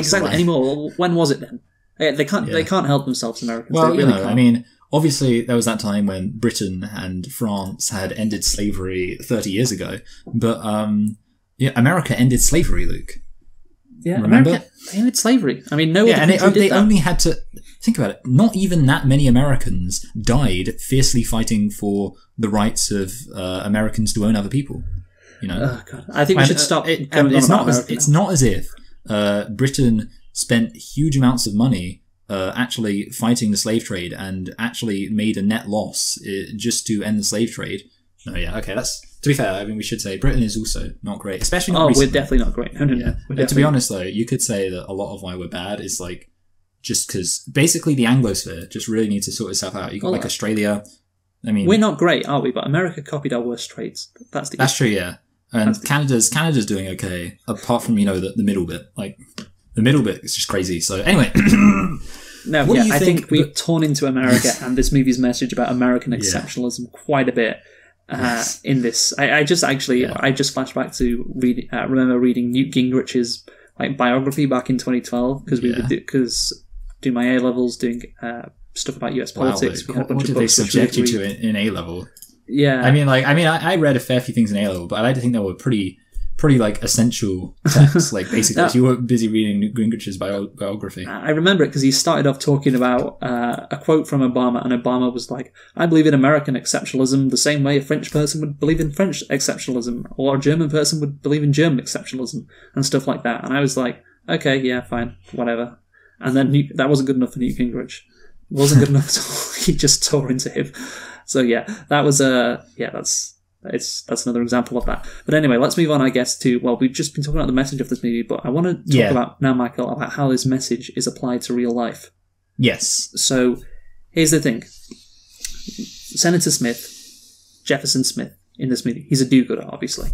When was it then? They can't help themselves, Americans. Well, they really can't. I mean, obviously there was that time when Britain and France had ended slavery 30 years ago, but America ended slavery, Luke. Yeah, remember? America, they ended slavery. I mean, no other and country did that. only had to think about it. Not even that many Americans died fiercely fighting for the rights of Americans to own other people. Oh God, I think we should stop. It's not as if Britain spent huge amounts of money actually fighting the slave trade and actually made a net loss just to end the slave trade. Oh yeah, okay. To be fair, I mean, we should say Britain is also not great, especially not recently. We're definitely not great. No. To be honest, though, you could say that a lot of why we're bad is like just because basically the Anglosphere just really needs to sort itself out. You got Australia. I mean, we're not great, are we? But America copied our worst traits. That's true, yeah. And Canada's doing okay, apart from the middle bit. Like the middle bit is just crazy. So anyway. I think we've torn into America and this movie's message about American exceptionalism quite a bit in this. I just flashed back to remember reading Newt Gingrich's biography back in 2012 because do my A levels doing stuff about US politics. Wow, what did they subject you to in A level? Yeah, I read a fair few things in A level, but I like to think they were pretty essential texts. Basically, you were busy reading Newt Gingrich's biography. I remember it because he started off talking about a quote from Obama, and Obama was like, "I believe in American exceptionalism the same way a French person would believe in French exceptionalism, or a German person would believe in German exceptionalism, and stuff like that." And I was like, "Okay, yeah, fine, whatever." And then that wasn't good enough for Newt Gingrich. It wasn't good enough at all. He just tore into him. So yeah, that was that's another example of that. But anyway, let's move on, I guess, to, we've just been talking about the message of this movie, but I want to talk about now, Michael, about how this message is applied to real life. Yes. So here's the thing. Senator Smith, Jefferson Smith, in this movie, he's a do-gooder, obviously.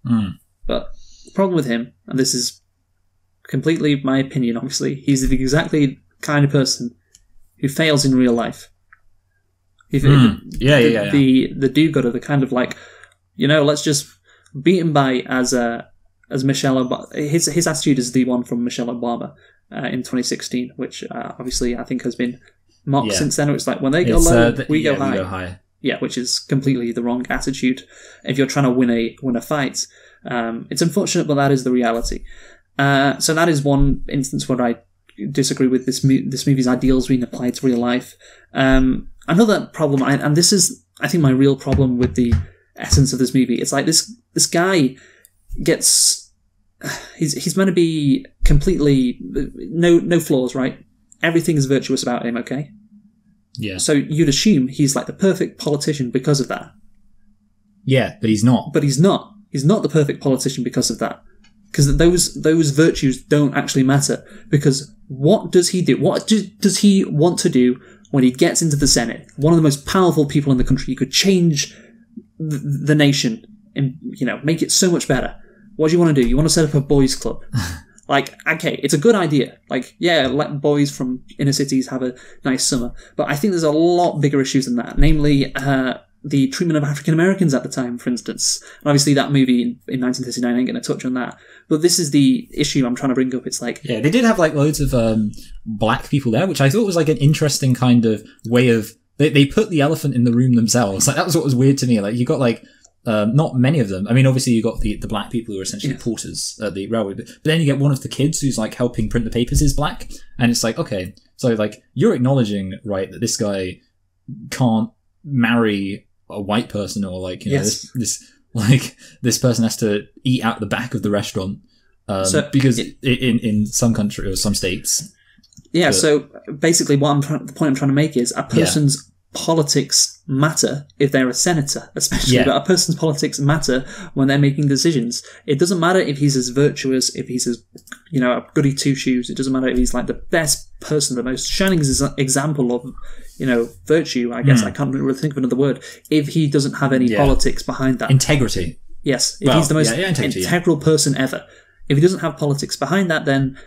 But the problem with him, and this is completely my opinion, obviously, he's the exactly kind of person who fails in real life. The do-gooder, the kind of let's just beat him by as Michelle Obama. His attitude is the one from Michelle Obama in 2016, which obviously I think has been mocked since then. It's like when they go low, we go high. We go high. Yeah, which is completely the wrong attitude if you're trying to win a fight. It's unfortunate, but that is the reality. So that is one instance where I disagree with this movie's ideals being applied to real life. Another problem, and this is, I think, my real problem with the essence of this movie. It's like this guy gets, he's meant to be completely no flaws, right? Everything is virtuous about him. Okay. Yeah. So you'd assume he's like the perfect politician because of that. Yeah, but he's not. But he's not. He's not the perfect politician because of that. Because those virtues don't actually matter. Because what does he do? What does he want to do when he gets into the Senate? One of the most powerful people in the country. He could change the nation and make it so much better. What do you want to do? You want to set up a boys' club? Okay, it's a good idea. Let boys from inner cities have a nice summer. But I think there's a lot bigger issues than that. Namely, the treatment of African Americans at the time, for instance. And obviously that movie in 1939 ain't going to touch on that. But this is the issue I'm trying to bring up. It's like... Yeah, they did have loads of black people there, which I thought was an interesting kind of way of... They put the elephant in the room themselves. That was what was weird to me. You got not many of them. I mean, obviously you got the black people who are essentially porters at the railway, but then you get one of the kids who's helping print the papers is black, and it's okay, so you're acknowledging, right, that this guy can't marry a white person, or this person has to eat out the back of the restaurant, Because in some countries or some states, yeah. So basically, the point I'm trying to make is a person's politics matter if they're a senator, especially. But a person's politics matter when they're making decisions. It doesn't matter if he's as virtuous, if he's as, a goody two shoes. It doesn't matter if he's like the best person, the most shining example of, virtue. I guess I can't really think of another word. If he doesn't have any politics behind that, integrity. Yes, if he's the most integral person ever. If he doesn't have politics behind that, then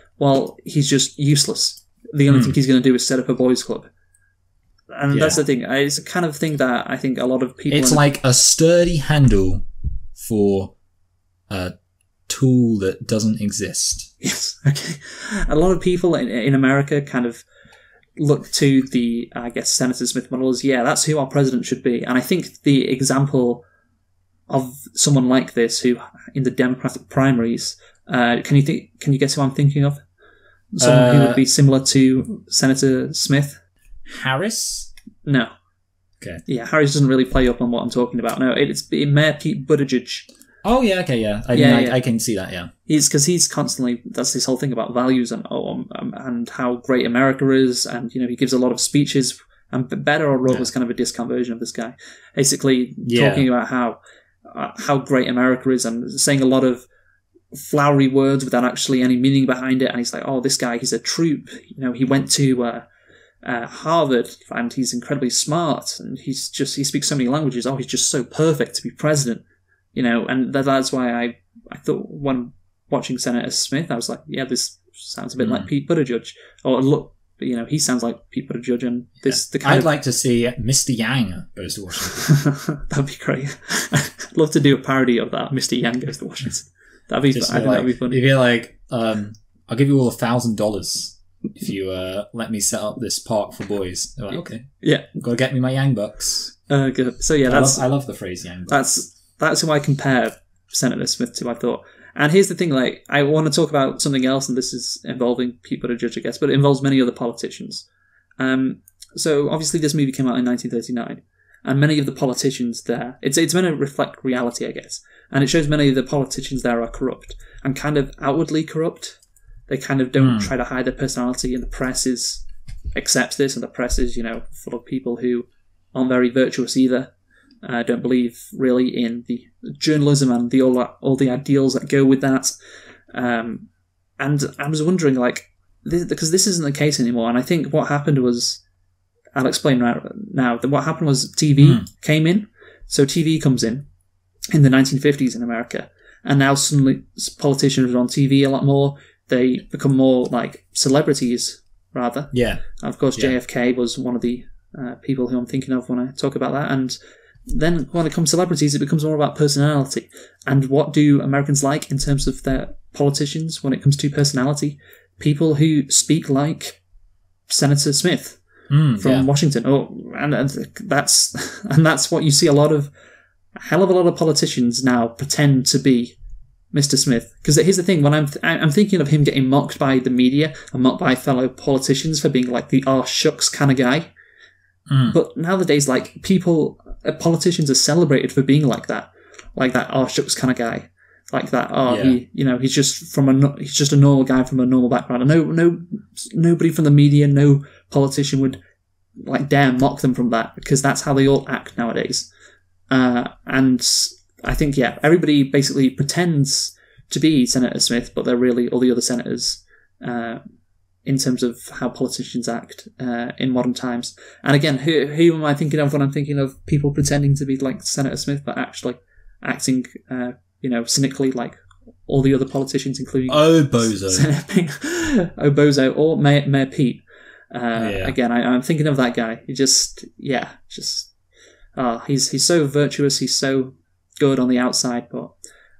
he's just useless. The only thing he's going to do is set up a boys' club. And that's the thing. It's a kind of thing that I think a lot of people... It's like a sturdy handle for a tool that doesn't exist. Yes, okay. A lot of people in America kind of look to the, Senator Smith model as, that's who our president should be. And I think the example of someone like this who, in the Democratic primaries, can you guess who I'm thinking of? Someone who would be similar to Senator Smith? Harris? No. Okay. Yeah, Harris doesn't really play up on what I'm talking about. No, it's Mayor Pete Buttigieg. Oh, yeah, okay, yeah. I can see that, yeah. He's constantly, that's this whole thing about values and how great America is, and, he gives a lot of speeches, and Beto O'Rourke was kind of a discount version of this guy. Basically talking about how great America is and saying a lot of flowery words without actually any meaning behind it, and he's like, this guy, he's a troop. He went to Harvard, and he's incredibly smart, and he speaks so many languages. He's just so perfect to be president, and that's why I thought when watching Senator Smith, I was like, this sounds a bit like Pete Buttigieg, or look, he sounds like Pete Buttigieg, and I'd like to see Mr. Yang goes to Washington. That'd be great. I'd love to do a parody of that. Mr. Yang goes to Washington. That'd be funny. If you're like, I'll give you all $1,000 if you let me set up this park for boys. They're like, okay, got to get me my Yang bucks. Good. So I love the phrase Yang bucks. That's who I compare Senator Smith to, I thought. And here's the thing: I want to talk about something else, and this is involving Pete Buttigieg, I guess, but it involves many other politicians. So obviously, this movie came out in 1939. And many of the politicians there, it's meant to reflect reality, I guess. And it shows many of the politicians there are corrupt and kind of outwardly corrupt. They kind of don't try to hide their personality, and the press accepts this, and the press is, full of people who aren't very virtuous either. Don't believe really in the journalism and all the ideals that go with that. And I was wondering, because this isn't the case anymore. And I think what happened was, I'll explain right now. What happened was TV came in. So TV comes in the 1950s in America. And now suddenly politicians are on TV a lot more. They become more like celebrities, rather. Yeah. And of course, JFK was one of the people who I'm thinking of when I talk about that. And then when it comes to celebrities, it becomes more about personality. And what do Americans like in terms of their politicians when it comes to personality? People who speak like Senator Smith. From Washington. And that's what you see a hell of a lot of politicians now pretend to be Mr. Smith. Because here's the thing, when I'm thinking of him getting mocked by the media and mocked by fellow politicians for being like the shucks kind of guy. But nowadays, politicians are celebrated for being like that shucks kind of guy. Like that, he's just a normal guy from a normal background. And nobody from the media, no politician would dare mock them from that, because that's how they all act nowadays. And I think, everybody basically pretends to be Senator Smith, but they're really all the other senators, in terms of how politicians act, in modern times. And again, who am I thinking of when I'm thinking of people pretending to be like Senator Smith, but actually acting, cynically like all the other politicians, including Bozo, Bozo, or Mayor Pete. Again, I'm thinking of that guy. He he's so virtuous. He's so good on the outside, but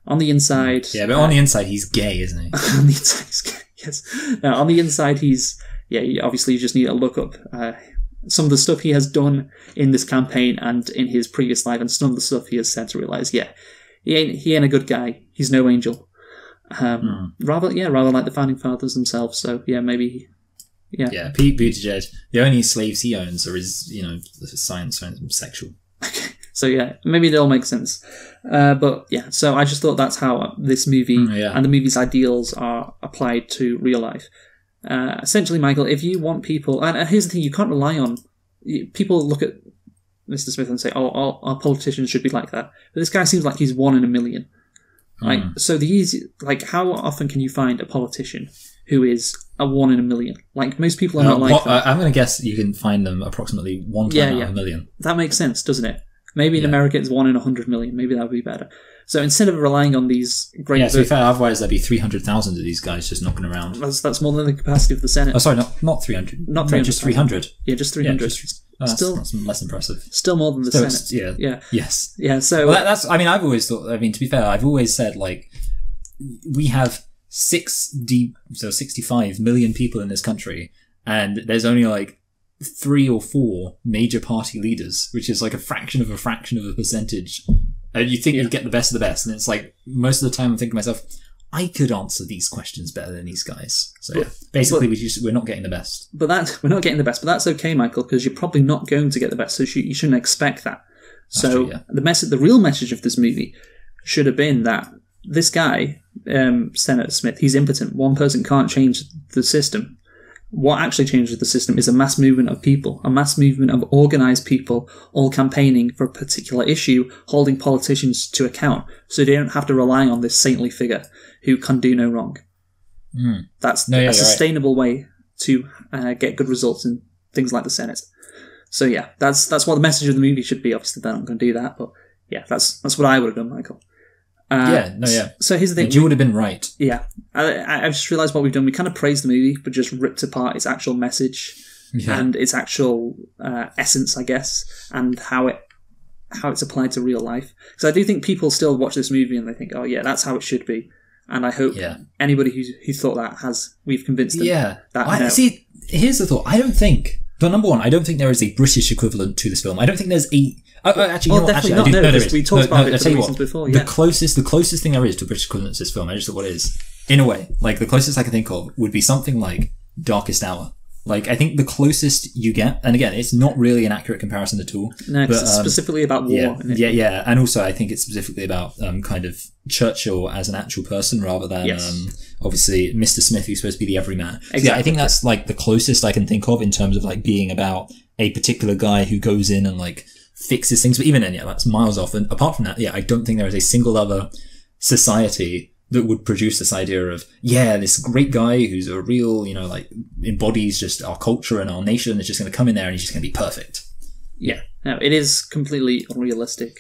on the inside, but on the inside, he's gay, isn't he? On the inside, he's gay. Yes. Now, on the inside, he's obviously, you just need to look up some of the stuff he has done in this campaign and in his previous life, and some of the stuff he has said to realize, he ain't a good guy. He's no angel. Rather like the founding fathers themselves. So maybe. Yeah, Pete Buttigieg. The only slaves he owns are his, science and sexual. So maybe it all makes sense. But yeah, so I just thought that's how this movie and the movie's ideals are applied to real life. Essentially, Michael, if you want people, and here's the thing, you can't rely on people look at Mr. Smith and say, "Oh, all politicians should be like that." But this guy seems like he's 1 in a million. Like, so how often can you find a politician who is a 1 in a million? Like, most people are not like that. I'm going to guess you can find them approximately one time out of a million. That makes sense, doesn't it? Maybe in America it's 1 in 100 million. Maybe that would be better. So instead of relying on these great... Yeah, to be fair, otherwise there'd be 300,000 of these guys just knocking around. That's more than the capacity of the Senate. Oh, sorry, not 300. Not 300. Just 300. Yeah, just 300. That's less impressive. Still more than the Senate. Yeah. Yes. Yeah, so... Well, I've always thought... to be fair, I've always said, like, we have 65 million people in this country, and there's only, like, 3 or 4 major party leaders, which is, like, a fraction of a percentage. And you think you get the best of the best, and it's like, most of the time I'm thinking to myself, I could answer these questions better than these guys. So basically, we're not getting the best. We're not getting the best, but that's okay, Michael, because you're probably not going to get the best, so you shouldn't expect that. So the real message of this movie should have been that this guy, Senator Smith, he's impotent. One person can't change the system. What actually changes the system is a mass movement of people, a mass movement of organised people, all campaigning for a particular issue, holding politicians to account, so they don't have to rely on this saintly figure who can do no wrong. That's a sustainable way to get good results in things like the Senate. So yeah, that's what the message of the movie should be. Obviously, they're not going to do that, but yeah, that's what I would have done, Michael. So here's the thing. And you would have been right. Yeah. I've just realised what we've done. We kind of praised the movie, but just ripped apart its actual message and its actual essence, I guess, and how it's applied to real life. Because I do think people still watch this movie and they think, oh yeah, that's how it should be. And I hope anybody who thought that we've convinced them. Yeah. See, here's the thought. But number one, I don't think there is a British equivalent to this film. I don't think there's a... definitely not. There is. We talked about it for reasons before. The closest thing there is to a British equivalent to this film, I just thought what it is. In a way, like the closest I can think of would be something like Darkest Hour. Like, I think the closest you get, and again, it's not really an accurate comparison at all. No, because it's specifically about war. Yeah. And also, I think it's specifically about kind of Churchill as an actual person rather than, obviously, Mr. Smith, who's supposed to be the everyman. Exactly. So yeah, I think that's like the closest I can think of in terms of like being about a particular guy who goes in and like fixes things. But even then, that's miles off. And apart from that, I don't think there is a single other society that would produce this idea of, this great guy who's a real, like embodies just our culture and our nation is just going to come in there and he's just going to be perfect. Yeah. No, it is completely unrealistic.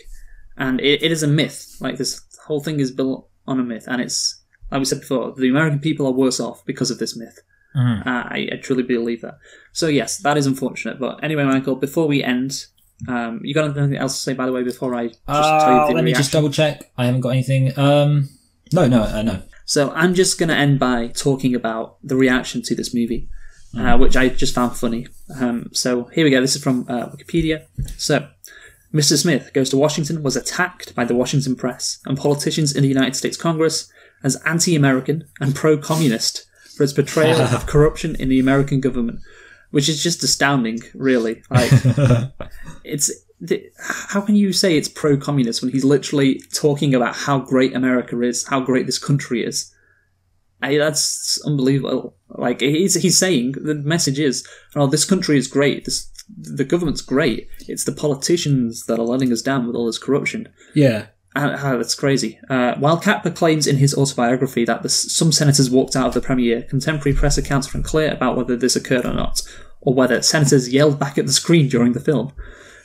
And it is a myth. Like, this whole thing is built on a myth. And it's, like we said before, the American people are worse off because of this myth. I truly believe that. So yes, that is unfortunate. But anyway, Michael, before we end, you got anything else to say, by the way, before I just tell you the Let me just double check. I haven't got anything. No. So I'm just going to end by talking about the reaction to this movie, which I just found funny. So here we go. This is from Wikipedia. So, Mr. Smith Goes to Washington was attacked by the Washington press and politicians in the United States Congress as anti-American and pro-communist for its portrayal of corruption in the American government, which is just astounding, really. Like, how can you say it's pro-communist when he's literally talking about how great America is, how great this country is? That's unbelievable. Like, he's saying, the message is, this country is great, the government's great, it's the politicians that are letting us down with all this corruption. Yeah. That's crazy. While Kappa claims in his autobiography that some senators walked out of the premiere, contemporary press accounts are unclear about whether this occurred or not, or whether senators yelled back at the screen during the film.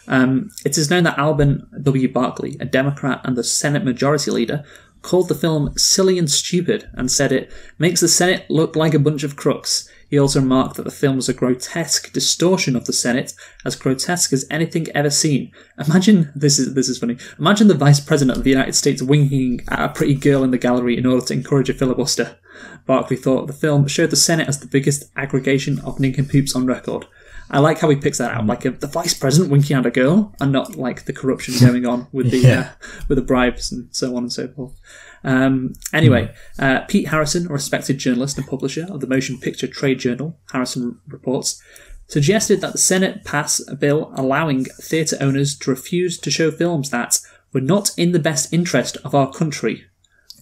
It is known that Alben W. Barkley, a Democrat and the Senate Majority Leader, called the film silly and stupid and said it makes the Senate look like a bunch of crooks. He also remarked that the film was a grotesque distortion of the Senate, as grotesque as anything ever seen. Imagine, this is funny, imagine the Vice President of the United States winking at a pretty girl in the gallery in order to encourage a filibuster. Barkley thought the film showed the Senate as the biggest aggregation of nincompoops on record. I like how he picks that out, like the Vice President winking at a girl, and not like the corruption going on with the bribes and so on and so forth. Anyway, Pete Harrison, a respected journalist and publisher of the motion picture trade journal, Harrison Reports, suggested that the Senate pass a bill allowing theatre owners to refuse to show films that, were not in the best interest of our country.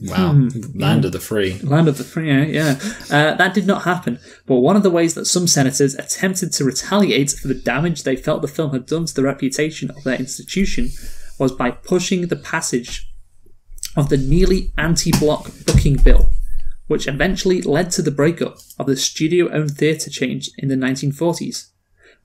Wow. Land of the free. Land of the free, yeah. That did not happen, but one of the ways that some senators attempted to retaliate for the damage they felt the film had done to the reputation of their institution was by pushing the passage of the nearly anti-block booking bill, which eventually led to the breakup of the studio-owned theatre chain in the 1940s.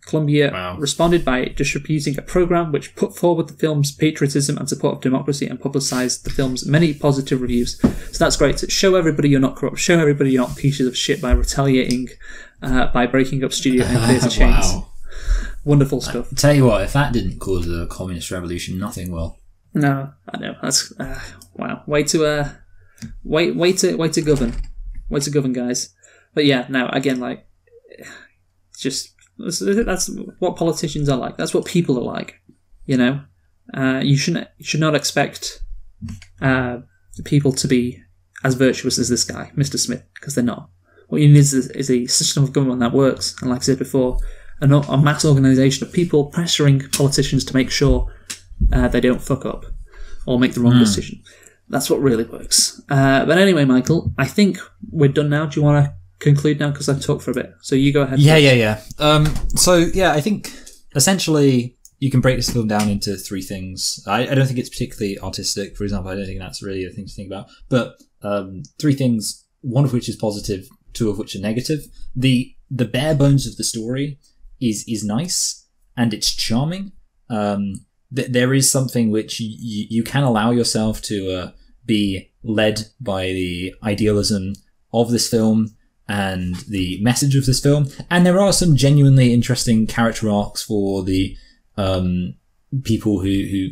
Columbia responded by distributing a program which put forward the film's patriotism and support of democracy and publicised the film's many positive reviews. So that's great. To show everybody you're not corrupt, show everybody you're not pieces of shit by retaliating, by breaking up studio and theatre chains. Wow. Wonderful stuff. Tell you what, if that didn't cause a communist revolution, nothing will. No, I know. That's wow. Way to govern. Way to govern, guys. But yeah, no. Again, like, just that's what politicians are like. That's what people are like. You know, you should not expect people to be as virtuous as this guy, Mr. Smith, because they're not. What you need is a system of government that works, and like I said before, a mass organisation of people pressuring politicians to make sure they don't fuck up or make the wrong decision. That's what really works. But anyway, Michael, I think we're done now. Do you want to conclude now? Because I've talked for a bit. So you go ahead. Yeah. I think essentially you can break this film down into three things. I don't think it's particularly artistic, for example. I don't think that's really a thing to think about. But three things, one of which is positive, two of which are negative. The bare bones of the story is nice and it's charming. There is something which you can allow yourself to be led by the idealism of this film and the message of this film. And there are some genuinely interesting character arcs for the people who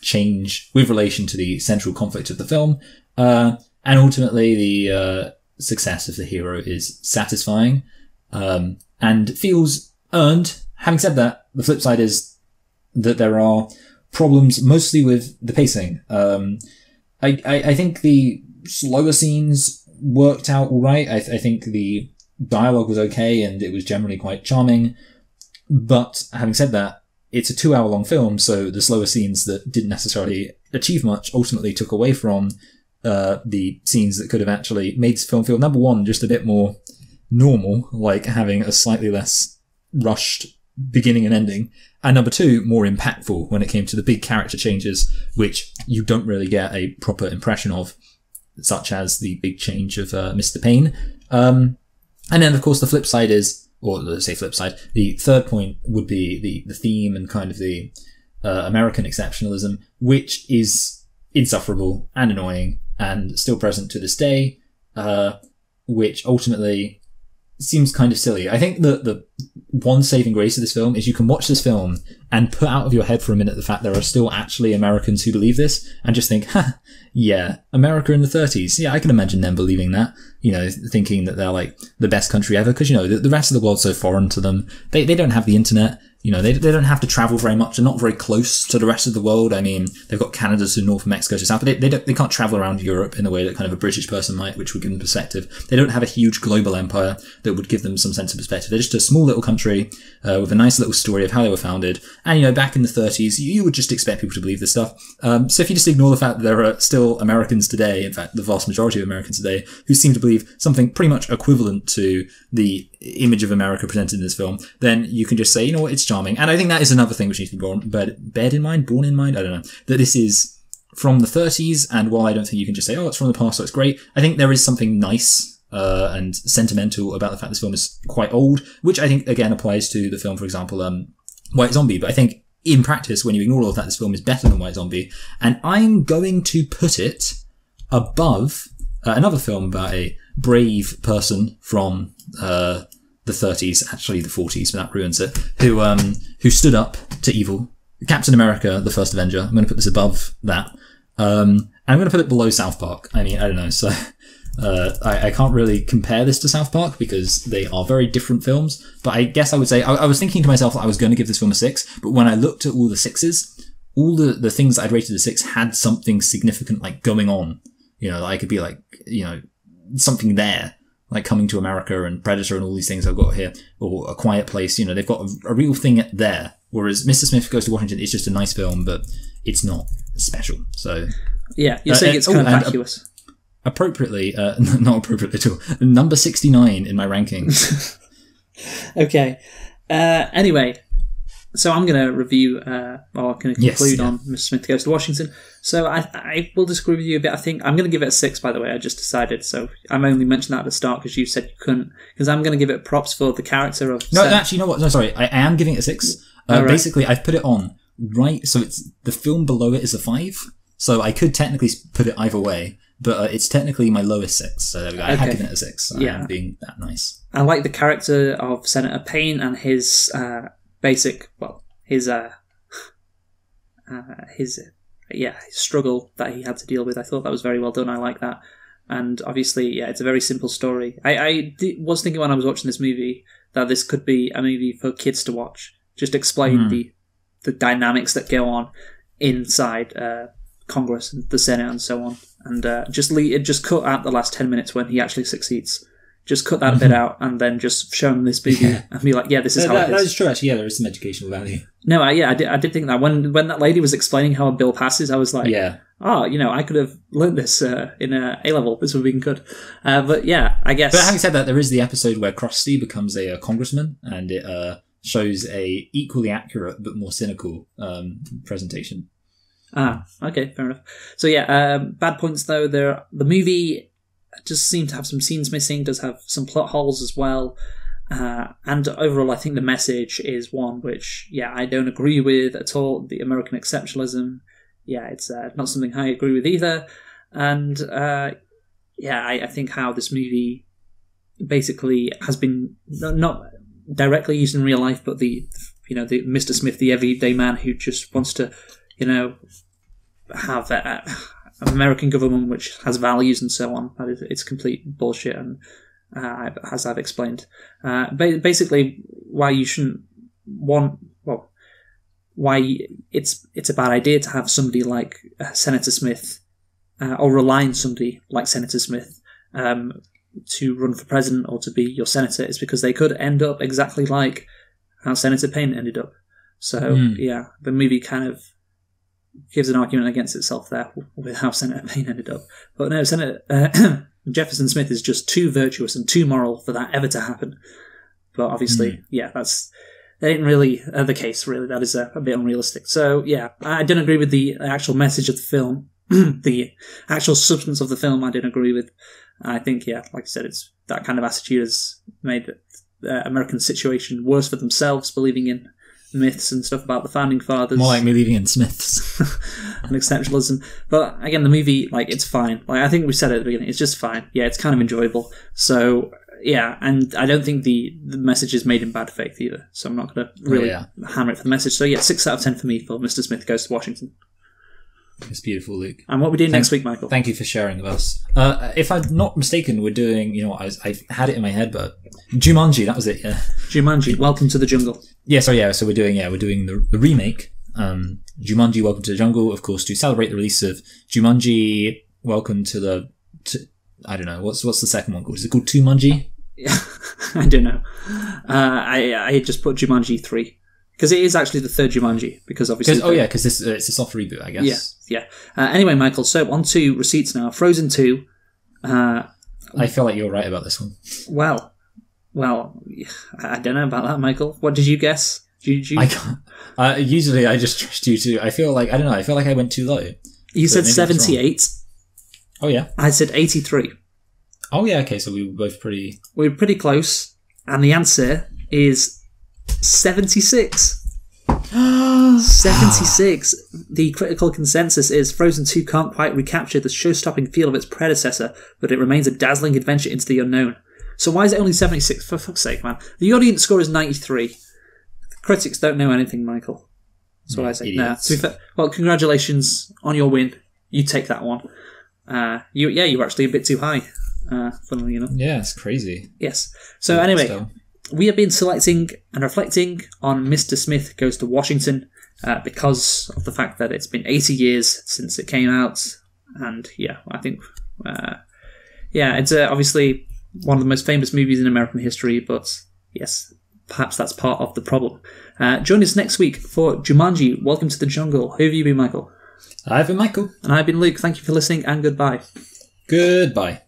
change with relation to the central conflict of the film. And ultimately, the success of the hero is satisfying and feels earned. Having said that, the flip side is that there are problems mostly with the pacing. I think the slower scenes worked out all right. I think the dialogue was okay and it was generally quite charming. But having said that, it's a 2-hour-long film, so the slower scenes that didn't necessarily achieve much ultimately took away from the scenes that could have actually made this film feel, number one, just a bit more normal, like having a slightly less rushed beginning and ending, and number two, more impactful when it came to the big character changes, which you don't really get a proper impression of, such as the big change of Mr. Payne. And then, of course, the flip side is, or let's say flip side, the third point would be the theme and kind of the American exceptionalism, which is insufferable and annoying and still present to this day, which ultimately seems kind of silly. I think the one saving grace of this film is you can watch this film and put out of your head for a minute the fact there are still actually Americans who believe this and just think, yeah, America in the 30s. Yeah, I can imagine them believing that, thinking that they're like the best country ever because, the rest of the world's so foreign to them. They don't have the internet. They don't have to travel very much. They're not very close to the rest of the world. I mean, they've got Canada to north, Mexico to south, but they can't travel around Europe in the way that kind of a British person might, which would give them perspective. They don't have a huge global empire that would give them some sense of perspective. They're just a small little country with a nice little story of how they were founded. And, back in the 30s, you would just expect people to believe this stuff. So if you just ignore the fact that there are still Americans today, in fact, the vast majority of Americans today, who seem to believe something pretty much equivalent to the image of America presented in this film, then you can just say, it's charming. And I think that is another thing which needs to be borne in mind, I don't know, that this is from the 30s, and while I don't think you can just say, it's from the past, so it's great, I think there is something nice and sentimental about the fact this film is quite old, which I think, again, applies to the film, for example, White Zombie, but I think in practice, when you ignore all of that, this film is better than White Zombie, and I'm going to put it above another film about a brave person from the 30s, actually the 40s, but that ruins it, who stood up to evil. Captain America, the first Avenger. I'm going to put this above that. And I'm going to put it below South Park. I mean, I don't know. So I can't really compare this to South Park because they are very different films. But I guess I would say, I was thinking to myself that I was going to give this film a 6, but when I looked at all the 6s, all the things that I'd rated a 6 had something significant like going on. I could be like, something there. Like Coming to America and Predator and all these things I've got here, or A Quiet Place, they've got a real thing there. Whereas Mr. Smith Goes to Washington is just a nice film, but it's not special. So Yeah, you're saying it's kind of vacuous. Appropriately, not appropriately at all. Number 69 in my rankings. Okay. Anyway, so I'm going to review, or going to conclude on Mr. Smith Goes to Washington. So I will disagree with you a bit. I think I'm going to give it a 6, by the way. I just decided. So I'm only mentioning that at the start because you said you couldn't. Because I'm going to give it props for the character of... No, actually, you know what? No, sorry. I am giving it a 6. Right. Basically, I've put it on right... So it's the film below it is a 5. So I could technically put it either way. But it's technically my lowest 6. So there we go. I have given it a 6. I am being that nice. I like the character of Senator Payne and his his struggle that he had to deal with. I thought that was very well done. I like that. And obviously, it's a very simple story. I was thinking when I was watching this movie that this could be a movie for kids to watch. Just explain the dynamics that go on inside Congress and the Senate and so on. And just cut out the last 10 minutes when he actually succeeds. Just cut that bit out and then just show him this movie and be like, this is how it is. That is true, actually. Yeah, there is some educational value. No, I did think that. When that lady was explaining how a bill passes, I was like, I could have learned this in A-level. This would have been good. But yeah, I guess... But having said that, there is the episode where Krusty becomes a congressman and it shows a equally accurate but more cynical presentation. Okay, fair enough. So bad points though. The movie just seemed to have some scenes missing, does have some plot holes as well. And overall, I think the message is one which, I don't agree with at all. The American exceptionalism, it's not something I agree with either. And I think how this movie basically has been not directly used in real life, but the Mr. Smith, the everyday man who just wants to, have an American government which has values and so on. It's complete bullshit, and as I've explained, basically why you shouldn't why it's a bad idea to have somebody like Senator Smith, or rely on somebody like Senator Smith to run for president or to be your senator, is because they could end up exactly like how Senator Payne ended up. So the movie kind of gives an argument against itself there with how Senator Payne ended up. But no, Senator Jefferson Smith is just too virtuous and too moral for that ever to happen. But obviously, that ain't really the case, really. That is a bit unrealistic. So, I don't agree with the actual message of the film. The actual substance of the film, I didn't agree with. I think, like I said, it's that kind of attitude has made the American situation worse for themselves, believing in myths and stuff about the founding fathers. More like believing in Smiths. And exceptionalism. But again, the movie, it's fine. I think we said it at the beginning, it's just fine. Yeah, it's kind of enjoyable. So, and I don't think the message is made in bad faith either. So I'm not going to really hammer it for the message. So 6 out of 10 for me for Mr. Smith Goes to Washington. It's beautiful, Luke. And what are we doing next week, Michael? Thank you for sharing with us. If I'm not mistaken, we're doing, I had it in my head, but Jumanji, that was it, yeah. Jumanji, Welcome to the Jungle. Yeah, so we're doing the remake, Jumanji, Welcome to the Jungle, of course, to celebrate the release of Jumanji, Welcome to I don't know, what's the second one called? Is it called Tumanji? Yeah, I don't know. I just put Jumanji 3. Because it is actually the third Jumanji, because obviously... Because it's a soft reboot, I guess. Yeah. Anyway, Michael, so on to receipts now. Frozen 2. I feel like you're right about this one. Well, I don't know about that, Michael. What did you guess? I can't. Usually I just trust you too. I feel like I went too low. You said 78. Oh, yeah? I said 83. Oh, yeah, okay, so we were both pretty... We were pretty close, and the answer is... 76. 76. The critical consensus is Frozen 2 can't quite recapture the show-stopping feel of its predecessor, but it remains a dazzling adventure into the unknown. So why is it only 76? For fuck's sake, man. The audience score is 93. The critics don't know anything, Michael. That's what I say. Nah, to be fair, well, congratulations on your win. You take that one. You were actually a bit too high, funnily enough. Yeah, it's crazy. Yes. So anyway... We have been selecting and reflecting on Mr. Smith Goes to Washington because of the fact that it's been 80 years since it came out. And I think, it's obviously one of the most famous movies in American history, but yes, perhaps that's part of the problem. Join us next week for Jumanji, Welcome to the Jungle. Who have you been, Michael? I've been Michael. And I've been Luke. Thank you for listening, and goodbye. Goodbye.